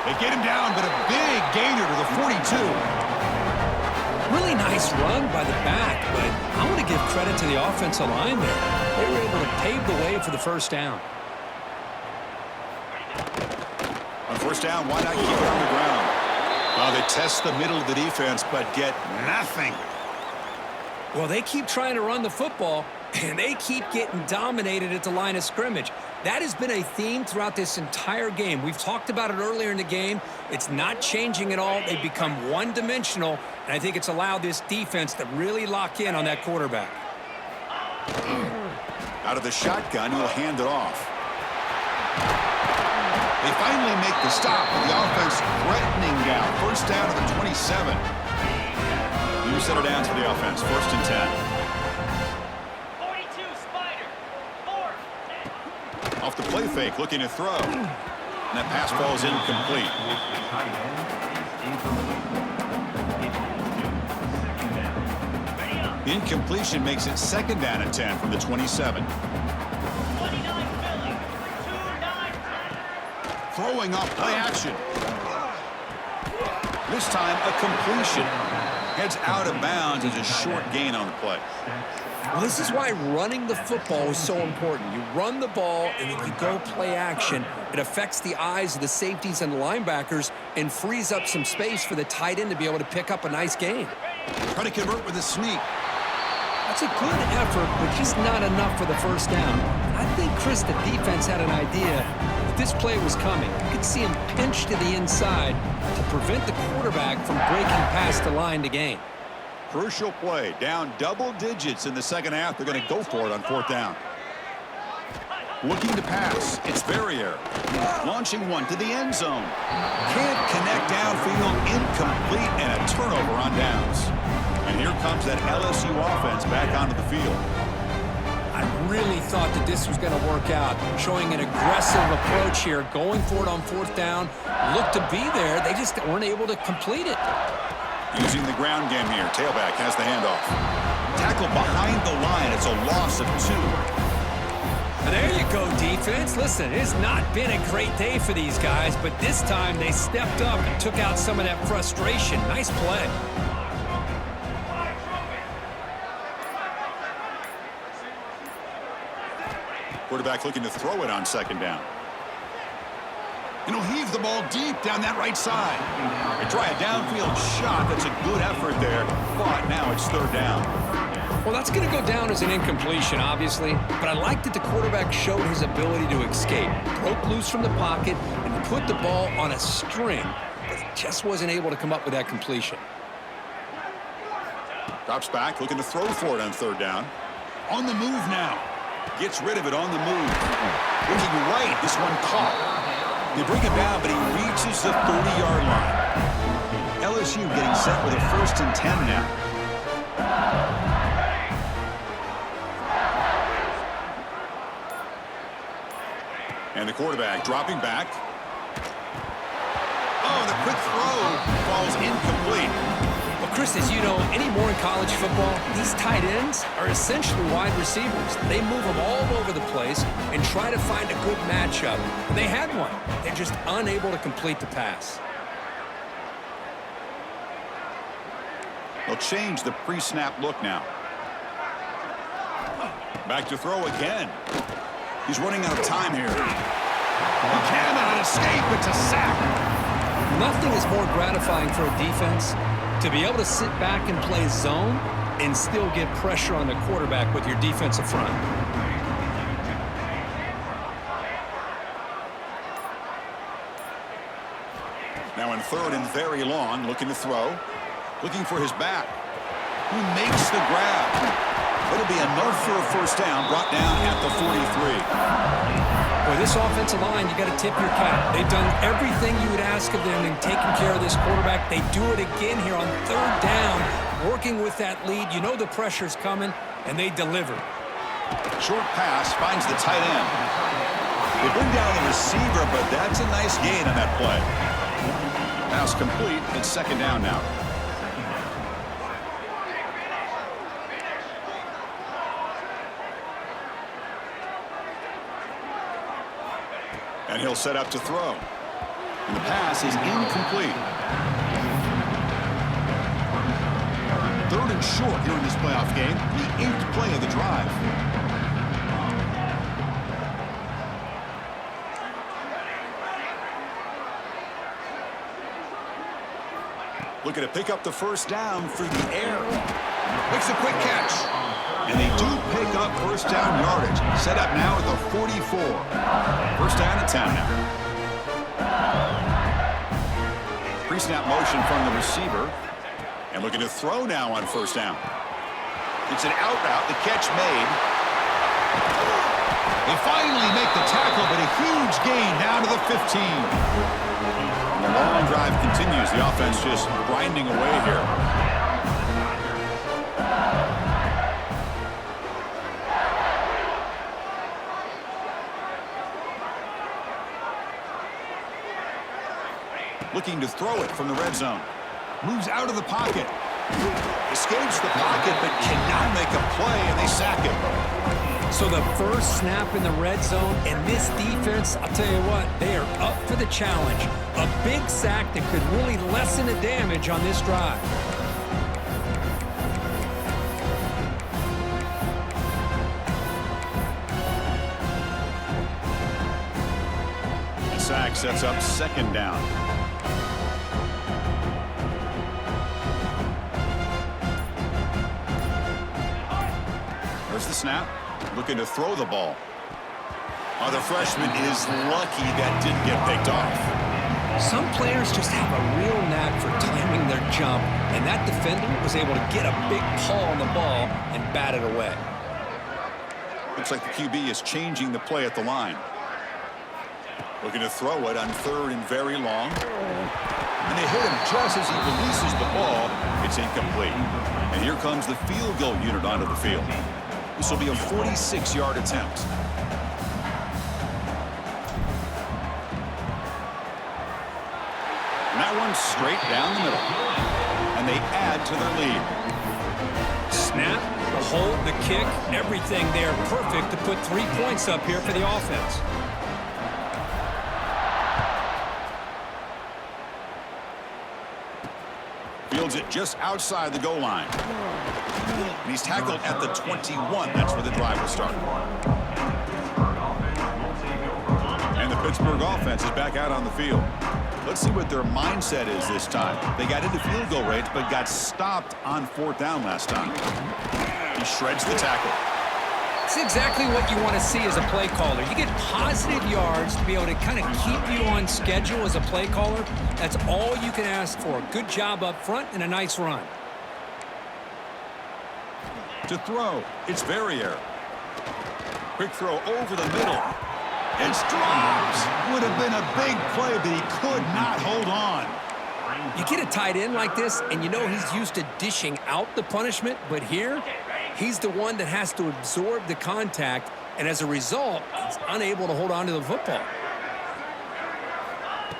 They get him down, but a big gainer to the 42. Really nice run by the back, but I want to give credit to the offensive line there. They were able to pave the way for the first down. On first down, why not keep it on the ground? Well, they test the middle of the defense, but get nothing. Well, they keep trying to run the football, and they keep getting dominated at the line of scrimmage. That has been a theme throughout this entire game. We've talked about it earlier in the game. It's not changing at all. They've become one-dimensional, and I think it's allowed this defense to really lock in on that quarterback. Out of the shotgun, he'll hand it off. They finally make the stop with the offense threatening down. First down to the 27. New set of downs for the offense. First and 10. 42 Spider. 4. Off the play fake, looking to throw. And that pass falls incomplete. Incompletion makes it second down and 10 from the 27. 29 Philly. 2-9. Throwing off play action. This time a completion. Heads out of bounds as a short gain on the play. Well, this is why running the football is so important. You run the ball and then you go play action. It affects the eyes of the safeties and the linebackers and frees up some space for the tight end to be able to pick up a nice gain. Try to convert with a sneak. That's a good effort, but just not enough for the first down. I think, Chris, the defense had an idea that this play was coming. You could see him pinch to the inside to prevent the quarterback from breaking past the line to gain. Crucial play. Down double digits in the second half. They're going to go for it on fourth down. Looking to pass. It's Verrier. Launching one to the end zone. Can't connect downfield. Incomplete and a turnover on downs. And here comes that LSU offense back onto the field. I really thought that this was going to work out. Showing an aggressive approach here. Going for it on fourth down. Looked to be there. They just weren't able to complete it. Using the ground game here. Tailback has the handoff. Tackle behind the line. It's a loss of 2. There you go, defense. Listen, it's not been a great day for these guys, but this time they stepped up and took out some of that frustration. Nice play. Quarterback looking to throw it on second down. And he'll heave the ball deep down that right side. They try a downfield shot. That's a good effort there, but now it's third down. Well, that's going to go down as an incompletion, obviously, but I like that the quarterback showed his ability to escape. Broke loose from the pocket and put the ball on a string, but he just wasn't able to come up with that completion. Drops back, looking to throw for it on third down. On the move now. Gets rid of it on the move. Looking right, this one caught. They bring it down, but he reaches the 30-yard line. LSU getting set with a first and 10 now. And the quarterback dropping back. Oh, the quick throw falls incomplete. Well, Chris, as you know, anymore in college football, these tight ends are essentially wide receivers. They move them all over the place and try to find a good matchup. And they had one. They're just unable to complete the pass. They'll change the pre-snap look now. Back to throw again. He's running out of time here. He cannot escape. It's a sack. Nothing is more gratifying for a defense to be able to sit back and play zone and still get pressure on the quarterback with your defensive front. Now in third and very long, looking to throw. Looking for his back. Who makes the grab? It'll be enough for a first down, brought down at the 43. Boy, this offensive line, you got to tip your cap. They've done everything you would ask of them in taking care of this quarterback. They do it again here on third down, working with that lead. You know the pressure's coming, and they deliver. Short pass finds the tight end. They bring down the receiver, but that's a nice gain on that play. Pass complete. It's second down now. And he'll set up to throw. And the pass is incomplete. Third and short here in this playoff game. The 8th play of the drive. Looking to pick up the first down through the air. Makes a quick catch. And they do pick up first down yardage. Set up now at the 44. First down and 10 now. Pre-snap motion from the receiver. And looking to throw now on first down. It's an out route. The catch made. They finally make the tackle, but a huge gain down to the 15. The long drive continues. The offense just grinding away here. Looking to throw it from the red zone. Moves out of the pocket. Escapes the pocket, but cannot make a play, and they sack him. So the first snap in the red zone, and this defense, I'll tell you what, they are up for the challenge. A big sack that could really lessen the damage on this drive. The sack sets up second down. There's the snap. Looking to throw the ball. Oh, the freshman is lucky that didn't get picked off. Some players just have a real knack for timing their jump, and that defender was able to get a big paw on the ball and bat it away. Looks like the QB is changing the play at the line. Looking to throw it on third and very long. And they hit him just as he releases the ball. It's incomplete. And here comes the field goal unit onto the field. This will be a 46-yard attempt. And that one's straight down the middle. And they add to their lead. Snap, the hold, the kick, everything there perfect to put 3 points up here for the offense. Fields it just outside the goal line. And he's tackled at the 21. That's where the drive will start. And the Pittsburgh offense is back out on the field. Let's see what their mindset is this time. They got into field goal range, but got stopped on fourth down last time. He shreds the tackle. It's exactly what you want to see as a play caller. You get positive yards to be able to kind of keep you on schedule as a play caller. That's all you can ask for. Good job up front and a nice run. To throw, it's Verrier. Quick throw over the middle. It's dropped. Would have been a big play, but he could not hold on. You get a tight end like this, and you know he's used to dishing out the punishment, but here, he's the one that has to absorb the contact, and as a result, he's unable to hold on to the football.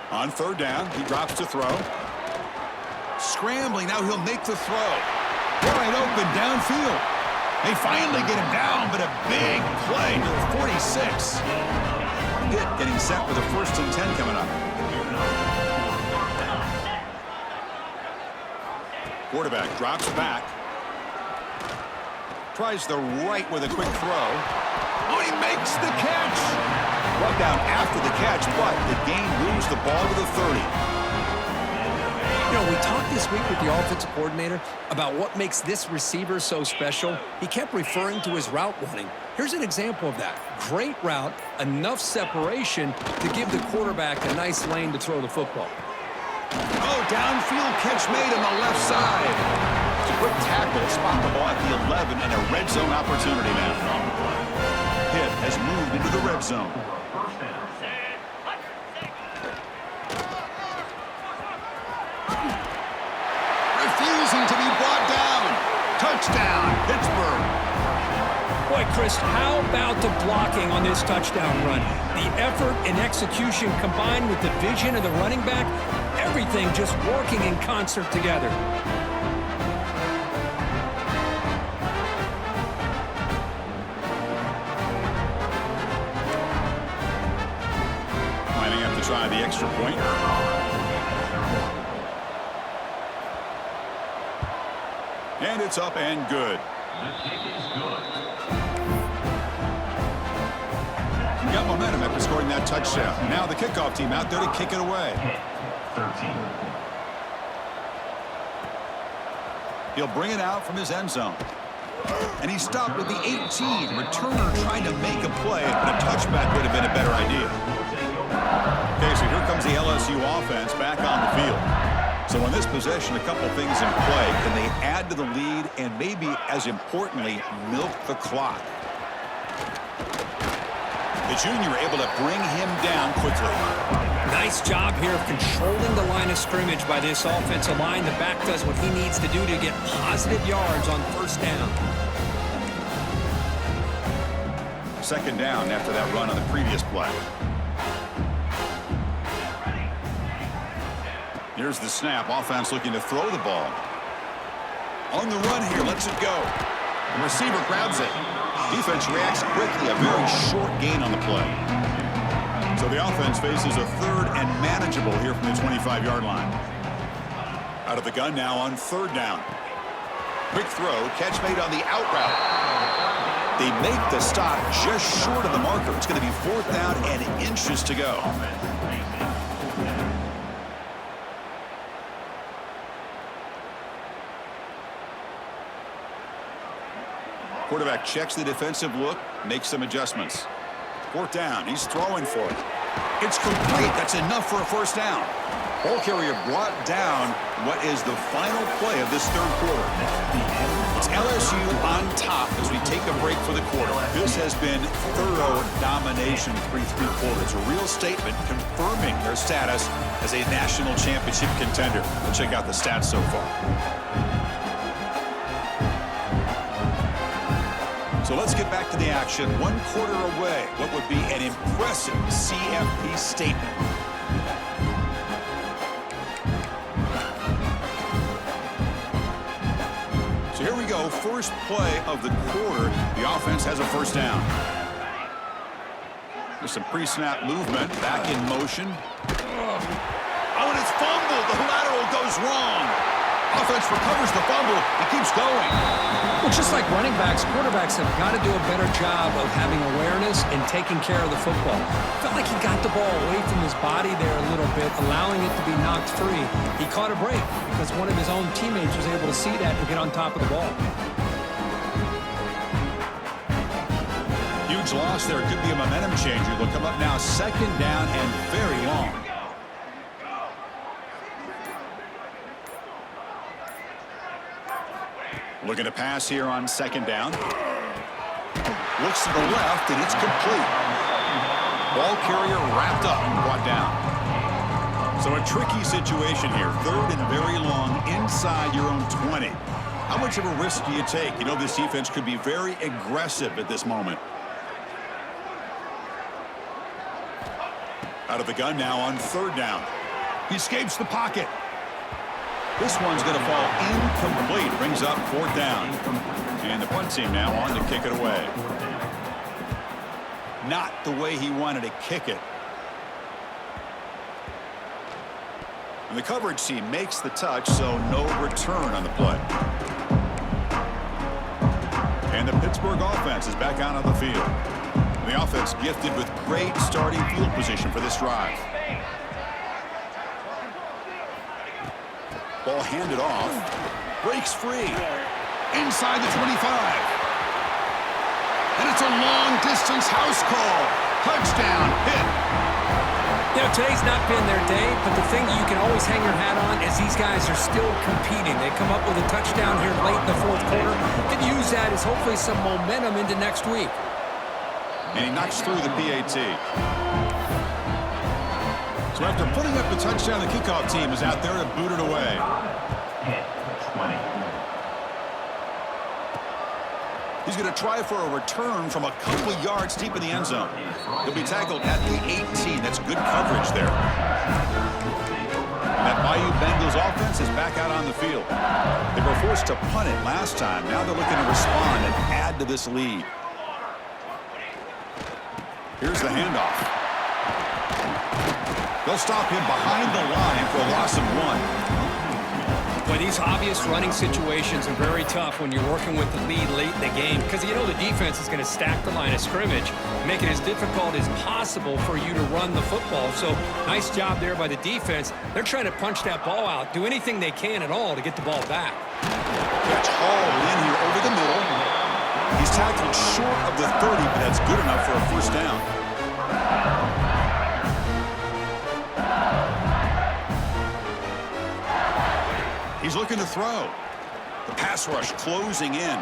On third down, he drops to throw. Scrambling, now he'll make the throw. Wide open downfield. They finally get him down, but a big play to the 46. Good, getting set with a 1st and 10 coming up. Quarterback drops back. Tries the right with a quick throw. Oh, he makes the catch. Brought down after the catch, but the game moves the ball to the 30. You know, we talked this week with the offensive coordinator about what makes this receiver so special. He kept referring to his route running. Here's an example of that. Great route, enough separation to give the quarterback a nice lane to throw the football. Oh, downfield catch made on the left side. It's a quick tackle, spot the ball at the 11, and a red zone opportunity now. Pitt has moved into the red zone. Refusing to be brought down. Touchdown, Pittsburgh. Boy, Chris, how about the blocking on this touchdown run? The effort and execution combined with the vision of the running back, everything just working in concert together. Lining up to try the extra point. And it's up and good. Got momentum after scoring that touchdown. Now the kickoff team out there to kick it away. 13. He'll bring it out from his end zone. And he stopped with the 18. Returner trying to make a play, but a touchback would have been a better idea. Okay, so here comes the LSU offense back on the field. So on this possession, a couple things in play. Can they add to the lead and maybe, as importantly, milk the clock? The junior able to bring him down quickly. Nice job here of controlling the line of scrimmage by this offensive line. The back does what he needs to do to get positive yards on first down. Second down after that run on the previous play. Here's the snap. Offense looking to throw the ball. On the run here, lets it go. The receiver grabs it. Defense reacts quickly. A very short gain on the play. So the offense faces a third and manageable here from the 25-yard line. Out of the gun now on third down. Quick throw. Catch made on the out route. They make the stop just short of the marker. It's going to be fourth down and inches to go. Quarterback checks the defensive look, makes some adjustments. Fourth down, he's throwing for it. It's complete. That's enough for a first down. Ball carrier brought down what is the final play of this third quarter. It's LSU on top as we take a break for the quarter. This has been thorough domination through three quarters. A real statement confirming their status as a national championship contender. We'll check out the stats so far. So let's get back to the action. 1 quarter away. What would be an impressive CFP statement. So here we go. First play of the quarter. The offense has a first down. There's some pre-snap movement. Back in motion. Oh, and it's fumbled. The lateral goes wrong. Offense recovers the fumble. It keeps going. Well, just like running backs, quarterbacks have got to do a better job of having awareness and taking care of the football. Felt like he got the ball away from his body there a little bit, allowing it to be knocked free. He caught a break because one of his own teammates was able to see that and get on top of the ball. Huge loss there. Could be a momentum changer. They'll come up now second down and very long. Looking to pass here on second down. Looks to the left, and it's complete. Ball carrier wrapped up and brought down. So a tricky situation here. Third and very long inside your own 20. How much of a risk do you take? You know, this defense could be very aggressive at this moment. Out of the gun now on third down. He escapes the pocket. This one's going to fall incomplete. Brings up fourth down. And the punt team now on to kick it away. Not the way he wanted to kick it. And the coverage team makes the touch, so no return on the play. And the Pittsburgh offense is back out on the field. The offense gifted with great starting field position for this drive. Ball handed off. Breaks free. Inside the 25. And it's a long-distance house call. Touchdown hit. You know, today's not been their day, but the thing that you can always hang your hat on is these guys are still competing. They come up with a touchdown here late in the fourth quarter and use that as hopefully some momentum into next week. And he knocks through the PAT. So after putting up the touchdown, the kickoff team is out there to boot it away. He's going to try for a return from a couple of yards deep in the end zone. He'll be tackled at the 18. That's good coverage there. And that Bayou Bengals offense is back out on the field. They were forced to punt it last time. Now they're looking to respond and add to this lead. Here's the handoff. They'll stop him behind the line for a loss of 1. Boy, these obvious running situations are very tough when you're working with the lead late in the game because you know the defense is going to stack the line of scrimmage, make it as difficult as possible for you to run the football. So nice job there by the defense. They're trying to punch that ball out, do anything they can at all to get the ball back. Catch hauled in here over the middle. He's tackled short of the 30, but that's good enough for a first down. He's looking to throw. The pass rush closing in.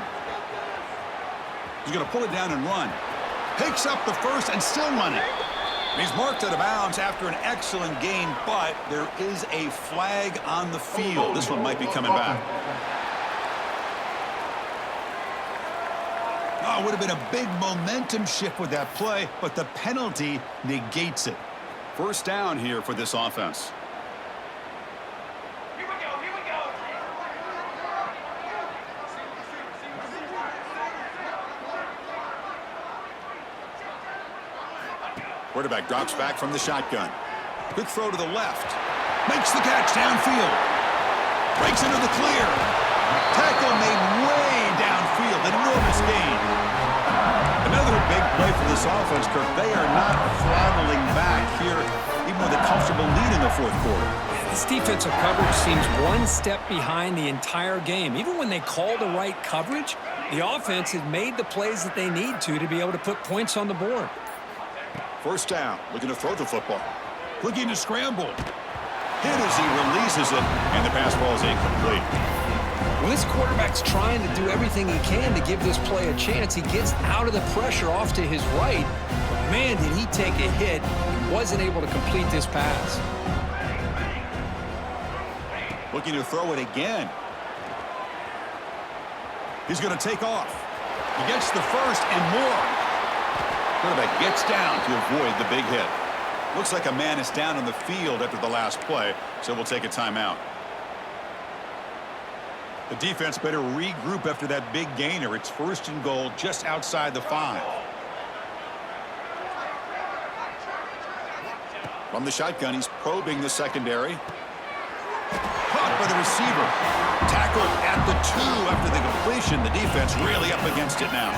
He's going to pull it down and run. Picks up the first and still running. He's marked out of bounds after an excellent game, but there is a flag on the field. This one might be coming back. Oh, it would have been a big momentum shift with that play, but the penalty negates it. First down here for this offense. Here we go, here we go. Quarterback drops back from the shotgun. Quick throw to the left. Makes the catch downfield. Breaks into the clear. Tackle made way downfield. Enormous gain. Another big play for this offense, Kirk. They are not throttling back here, even with a comfortable lead in the fourth quarter. This defensive coverage seems one step behind the entire game. Even when they call the right coverage, the offense has made the plays that they need to be able to put points on the board. First down, looking to throw the football. Looking to scramble. Hit as he releases it, and the pass ball is incomplete. When this quarterback's trying to do everything he can to give this play a chance, he gets out of the pressure off to his right. But man, did he take a hit and wasn't able to complete this pass. Looking to throw it again. He's going to take off. He gets the first and more. Quarterback gets down to avoid the big hit. Looks like a man is down on the field after the last play, so we'll take a timeout. The defense better regroup after that big gainer. It's first and goal just outside the 5. From the shotgun, he's probing the secondary. Caught by the receiver. Tackled at the 2 after the completion. The defense really up against it now.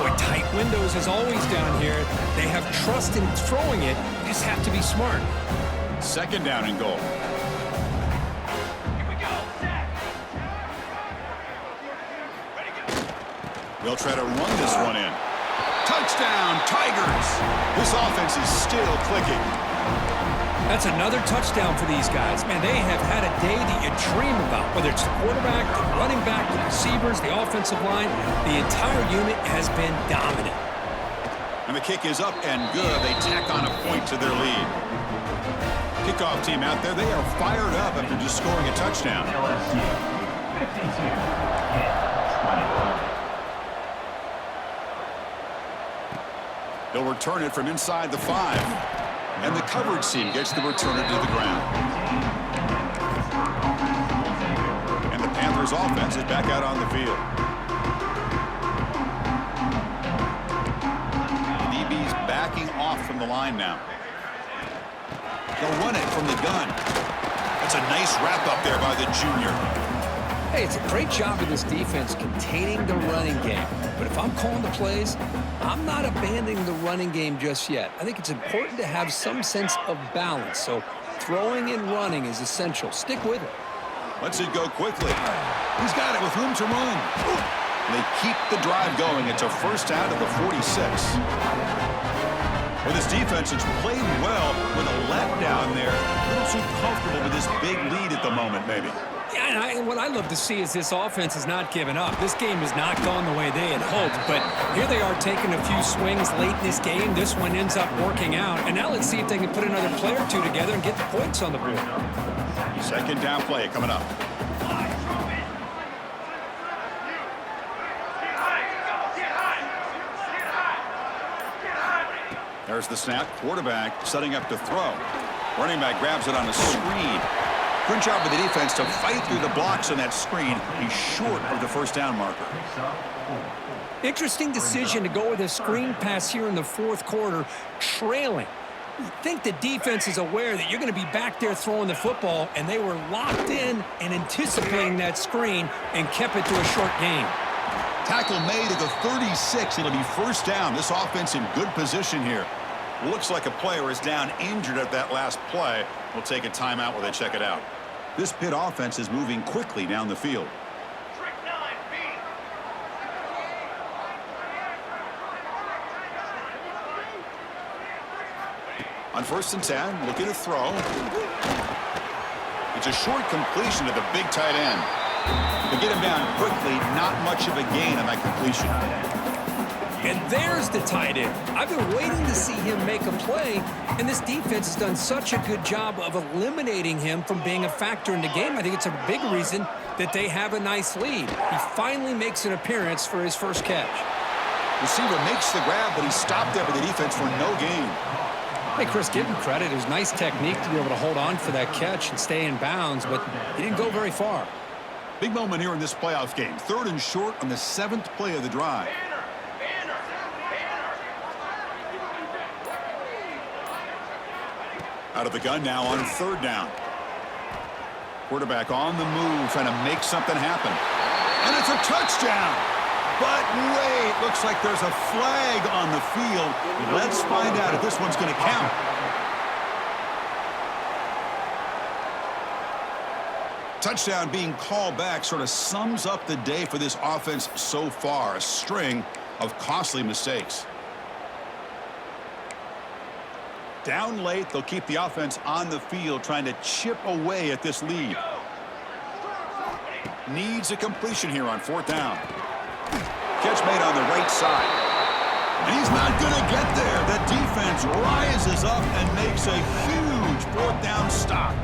Boy, tight windows as always down here. They have trust in throwing it. You just have to be smart. Second down and goal. Here we go. Set. Ready, go. They'll try to run this one in. Touchdown, Tigers! This offense is still clicking. That's another touchdown for these guys. Man, they have had a day that you dream about. Whether it's the quarterback, the running back, the receivers, the offensive line, the entire unit has been dominant. And the kick is up and good. They tack on a point to their lead. Kickoff team out there, they are fired up after just scoring a touchdown. LSU 52, 21. They'll return it from inside the 5. And the coverage team gets the returner to the ground. And the Panthers offense is back out on the field. The DB's backing off from the line now. They'll run it from the gun. That's a nice wrap up there by the junior. Hey, it's a great job of this defense containing the running game. But if I'm calling the plays, I'm not abandoning the running game just yet. I think it's important to have some sense of balance. So throwing and running is essential. Stick with it. Lets it go quickly. He's got it with room to run. They keep the drive going. It's a first out of the 46. Well, this defense has played well with a letdown there. A little too comfortable with this big lead at the moment, maybe. Yeah, and what I love to see is this offense has not given up. This game has not gone the way they had hoped, but here they are taking a few swings late in this game. This one ends up working out, and now let's see if they can put another play or two together and get the points on the board. Second down play coming up. There's the snap. Quarterback setting up to throw. Running back grabs it on a screen. Good job of the defense to fight through the blocks on that screen. He's short of the first down marker. Interesting decision to go with a screen pass here in the fourth quarter, trailing. You think the defense is aware that you're going to be back there throwing the football, and they were locked in and anticipating that screen and kept it to a short gain. Tackle made at the 36. It'll be first down. This offense in good position here. Looks like a player is down injured at that last play. We'll take a timeout while they check it out. This Pitt offense is moving quickly down the field. Trick 9B. On first and 10, looking to throw. It's a short completion to the big tight end. To get him down quickly, not much of a gain on that completion. And there's the tight end. I've been waiting to see him make a play, and this defense has done such a good job of eliminating him from being a factor in the game. I think it's a big reason that they have a nice lead. He finally makes an appearance for his first catch. Receiver makes the grab, but he's stopped there by the defense for no gain. Hey, Chris, give him credit. It was nice technique to be able to hold on for that catch and stay in bounds, but he didn't go very far. Big moment here in this playoff game. 3rd and short on the 7th play of the drive. Out of the gun now on 3rd down. Quarterback on the move, trying to make something happen. And it's a touchdown. But wait, looks like there's a flag on the field. Let's find out if this one's going to count. Touchdown being called back sort of sums up the day for this offense so far. A string of costly mistakes. Down late, they'll keep the offense on the field trying to chip away at this lead. Needs a completion here on 4th down. Catch made on the right side. And he's not going to get there. The defense rises up and makes a huge 4th down stop.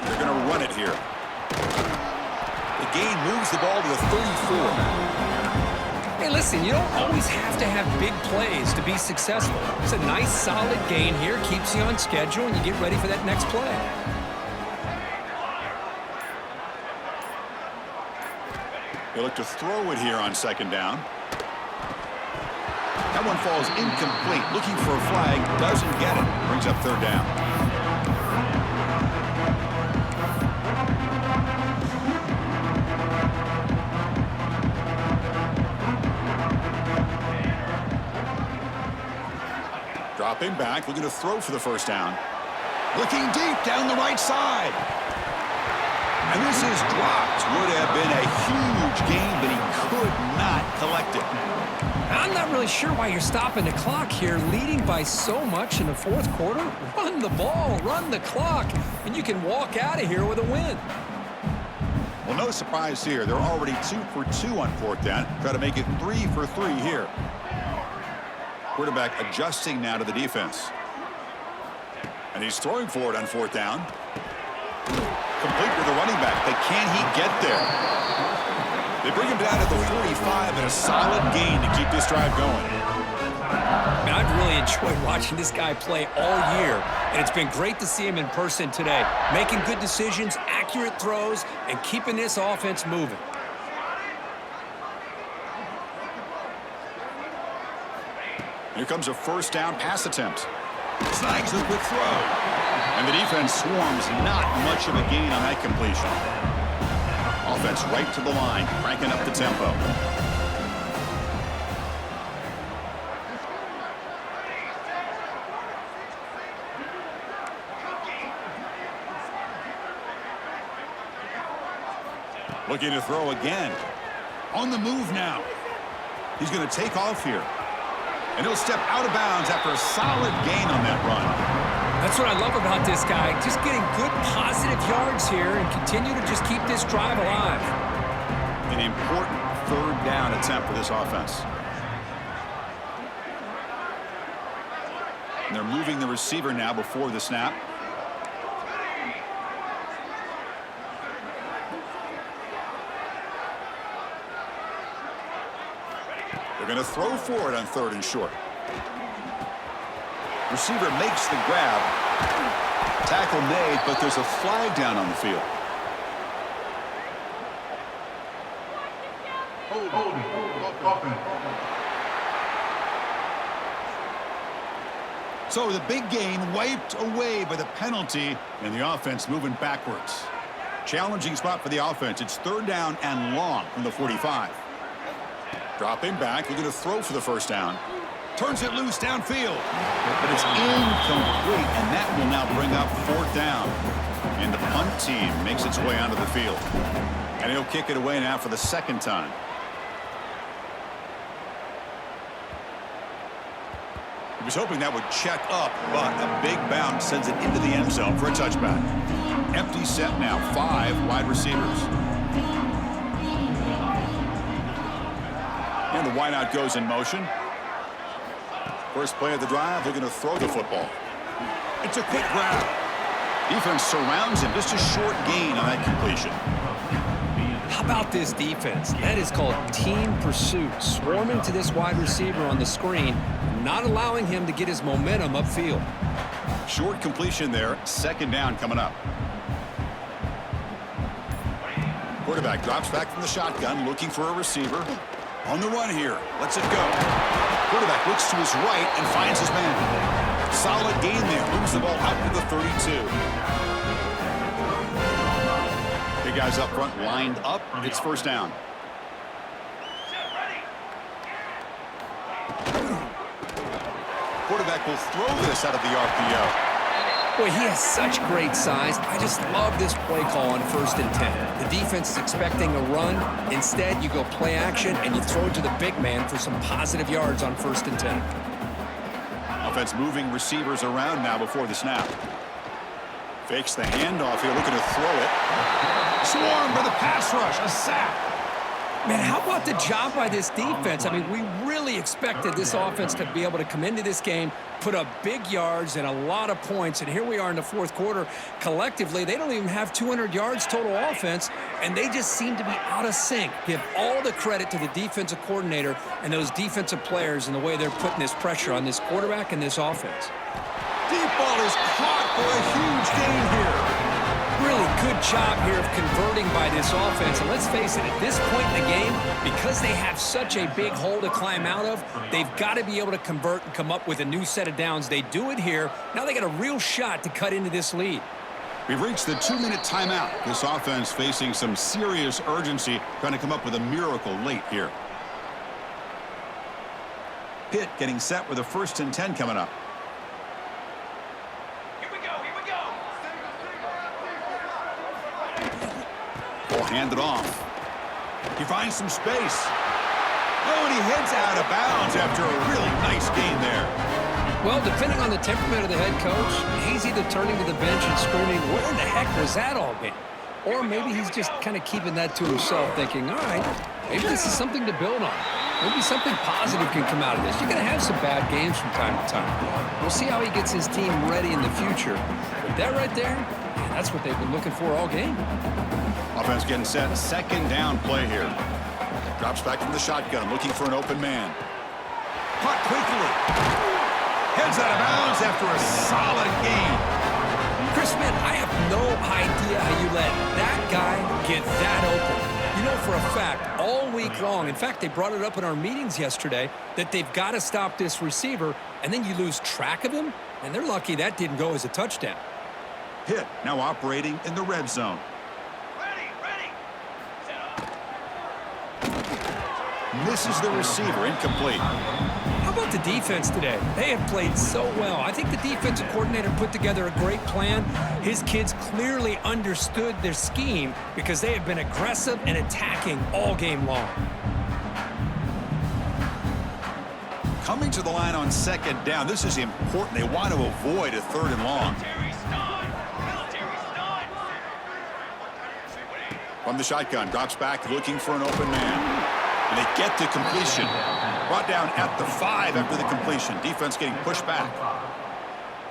They're going to run it here. The gain moves the ball to the 34. Hey, listen, you don't always have to have big plays to be successful. It's a nice, solid gain here. Keeps you on schedule, and you get ready for that next play. They look to throw it here on 2nd down. That one falls incomplete. Looking for a flag. Doesn't get it. Brings up 3rd down. Dropping back, looking to throw for the 1st down. Looking deep down the right side. And this is dropped. Would have been a huge gain, but he could not collect it. I'm not really sure why you're stopping the clock here, leading by so much in the 4th quarter. Run the ball, run the clock, and you can walk out of here with a win. Well, no surprise here. They're already 2 for 2 on 4th down. Try to make it 3 for 3 here. Quarterback adjusting now to the defense. And he's throwing for it on 4th down. Complete with the running back, but can he get there? They bring him down to the 45 and a solid gain to keep this drive going. Man, I've really enjoyed watching this guy play all year, and it's been great to see him in person today, making good decisions, accurate throws, and keeping this offense moving. Here comes a 1st down pass attempt. Snags the quick throw. And the defense swarms. Not much of a gain on that completion. Offense right to the line, cranking up the tempo. Looking to throw again. On the move now. He's going to take off here. And he'll step out of bounds after a solid gain on that run. That's what I love about this guy. Just getting good positive yards here and continue to just keep this drive alive. An important 3rd down attempt for this offense. And they're moving the receiver now before the snap. They're going to throw for it on 3rd and short. Receiver makes the grab. Tackle made, but there's a flag down on the field. Holding. Offense. So the big gain wiped away by the penalty, and the offense moving backwards. Challenging spot for the offense. It's 3rd down and long from the 45. Dropping back, looking to throw for the 1st down. Turns it loose downfield. But it's incomplete, and that will now bring up 4th down. And the punt team makes its way onto the field. And he'll kick it away now for the 2nd time. He was hoping that would check up, but a big bounce sends it into the end zone for a touchback. Empty set now, 5 wide receivers. And the wideout goes in motion. First play of the drive, looking to throw the football. It's a quick grab. Defense surrounds him. Just a short gain on that completion. How about this defense? That is called team pursuit. Swarming to this wide receiver on the screen, not allowing him to get his momentum upfield. Short completion there. Second down coming up. Quarterback drops back from the shotgun, looking for a receiver. On the run here. Lets it go. Quarterback looks to his right and finds his man. Solid gain there. Moves the ball out to the 32. Big guys up front lined up. It's first down. Quarterback will throw this out of the RPO. Boy, he has such great size. I just love this play call on 1st and 10. The defense is expecting a run. Instead, you go play action, and you throw it to the big man for some positive yards on 1st and 10. Offense moving receivers around now before the snap. Fakes the handoff here, looking to throw it. Swarmed by the pass rush, a sack. Man, how about the job by this defense? I mean, we really expected this offense to be able to come into this game, put up big yards and a lot of points, and here we are in the 4th quarter. Collectively, they don't even have 200 yards total offense, and they just seem to be out of sync. Give all the credit to the defensive coordinator and those defensive players and the way they're putting this pressure on this quarterback and this offense. Deep ball is caught for a huge gain here. Really good job here of converting by this offense. And let's face it, at this point in the game, because they have such a big hole to climb out of, they've got to be able to convert and come up with a new set of downs. They do it here. Now they got a real shot to cut into this lead. We've reached the 2-minute timeout. This offense facing some serious urgency, trying to come up with a miracle late here. Pitt getting set with a 1st and 10 coming up. Ball handed off. He finds some space. Oh, and he heads out of bounds after a really nice gain there. Well, depending on the temperament of the head coach, he's either turning to the bench and screaming, where in the heck was that all game? Or maybe he's just kind of keeping that to himself, thinking, all right, maybe this is something to build on. Maybe something positive can come out of this. You're going to have some bad games from time to time. We'll see how he gets his team ready in the future. But that right there, man, that's what they've been looking for all game. Offense getting set. Second down play here. Drops back from the shotgun, looking for an open man. Caught quickly. Heads out of bounds after a solid gain. Chris, man, I have no idea how you let that guy get that open. You know for a fact, all week long, in fact, they brought it up in our meetings yesterday, that they've got to stop this receiver, and then you lose track of him, and they're lucky that didn't go as a touchdown. Pitt now operating in the red zone. Misses the receiver, incomplete. How about the defense today? They have played so well. I think the defensive coordinator put together a great plan. His kids clearly understood their scheme because they have been aggressive and attacking all game long. Coming to the line on second down. This is important. They want to avoid a 3rd and long. From the shotgun, drops back, looking for an open man. And they get the completion. Brought down at the 5 after the completion. Defense getting pushed back.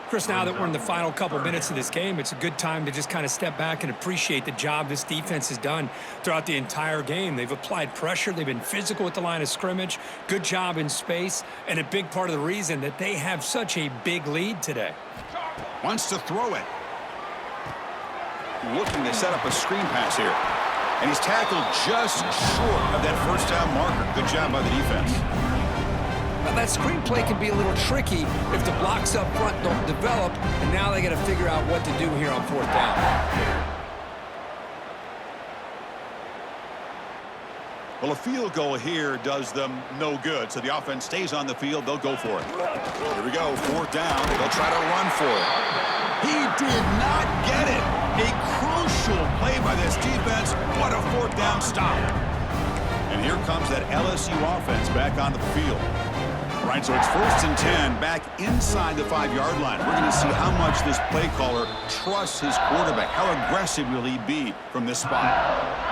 Chris, now that we're in the final couple minutes of this game, it's a good time to just kind of step back and appreciate the job this defense has done throughout the entire game. They've applied pressure. They've been physical at the line of scrimmage. Good job in space. And a big part of the reason that they have such a big lead today. Wants to throw it. Looking to set up a screen pass here. And he's tackled just short of that first down marker. Good job by the defense. Now that screen play can be a little tricky if the blocks up front don't develop, and now they got to figure out what to do here on 4th down. Well, a field goal here does them no good. So the offense stays on the field. They'll go for it. Here we go. 4th down. They'll try to run for it. He did not get it. A crucial play by this defense. What a 4th down stop. And here comes that LSU offense back onto the field. All right, so it's 1st and 10 back inside the 5-yard line. We're going to see how much this play caller trusts his quarterback. How aggressive will he be from this spot?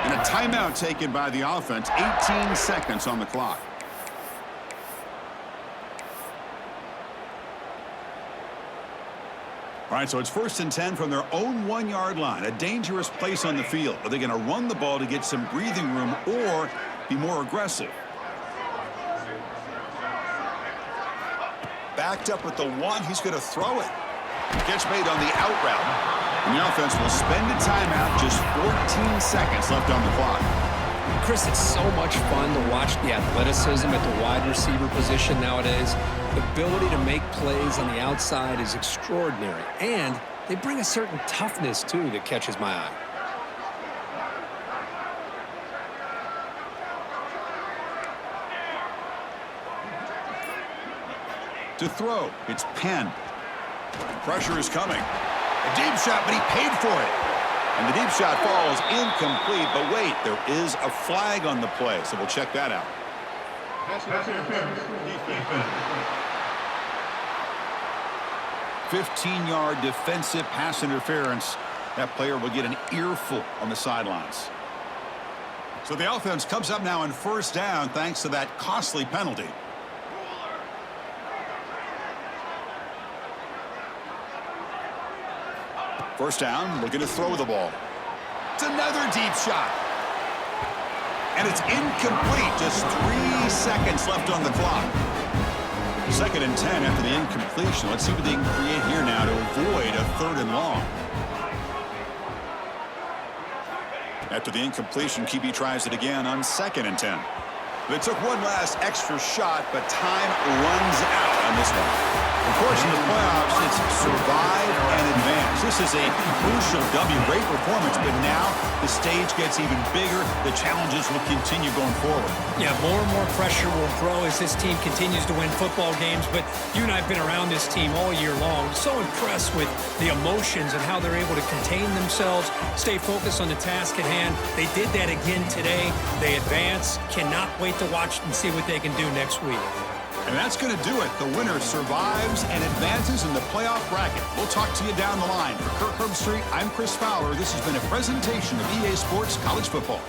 And a timeout taken by the offense. 18 seconds on the clock. All right, so it's 1st and 10 from their own 1-yard line. A dangerous place on the field. Are they going to run the ball to get some breathing room or be more aggressive? Backed up with the 1. He's going to throw it. Catch made on the out route. And the offense will spend a timeout. Just 14 seconds left on the clock. Chris, it's so much fun to watch the athleticism at the wide receiver position nowadays. The ability to make plays on the outside is extraordinary. And they bring a certain toughness, too, that catches my eye. To throw, it's Penn. Pressure is coming. A deep shot, but he paid for it. And the deep shot falls incomplete. But wait, there is a flag on the play, so we'll check that out. 15-yard defensive pass interference. That player will get an earful on the sidelines. So the offense comes up now on 1st down thanks to that costly penalty. First down, looking to throw the ball. It's another deep shot. And it's incomplete. Just 3 seconds left on the clock. 2nd and 10 after the incompletion. Let's see what they can create here now to avoid a 3rd and long. After the incompletion, QB tries it again on 2nd and 10. They took one last extra shot, but time runs out on this one. Of course, in the playoffs, it's survive and advance. This is a crucial W. Great performance, but now the stage gets even bigger. The challenges will continue going forward. Yeah, more and more pressure will grow as this team continues to win football games. But you and I have been around this team all year long. So impressed with the emotions and how they're able to contain themselves, stay focused on the task at hand. They did that again today. They advance. Cannot wait to watch and see what they can do next week. And that's going to do it. The winner survives and advances in the playoff bracket. We'll talk to you down the line. For Kirk Herbstreit, I'm Chris Fowler. This has been a presentation of EA Sports College Football.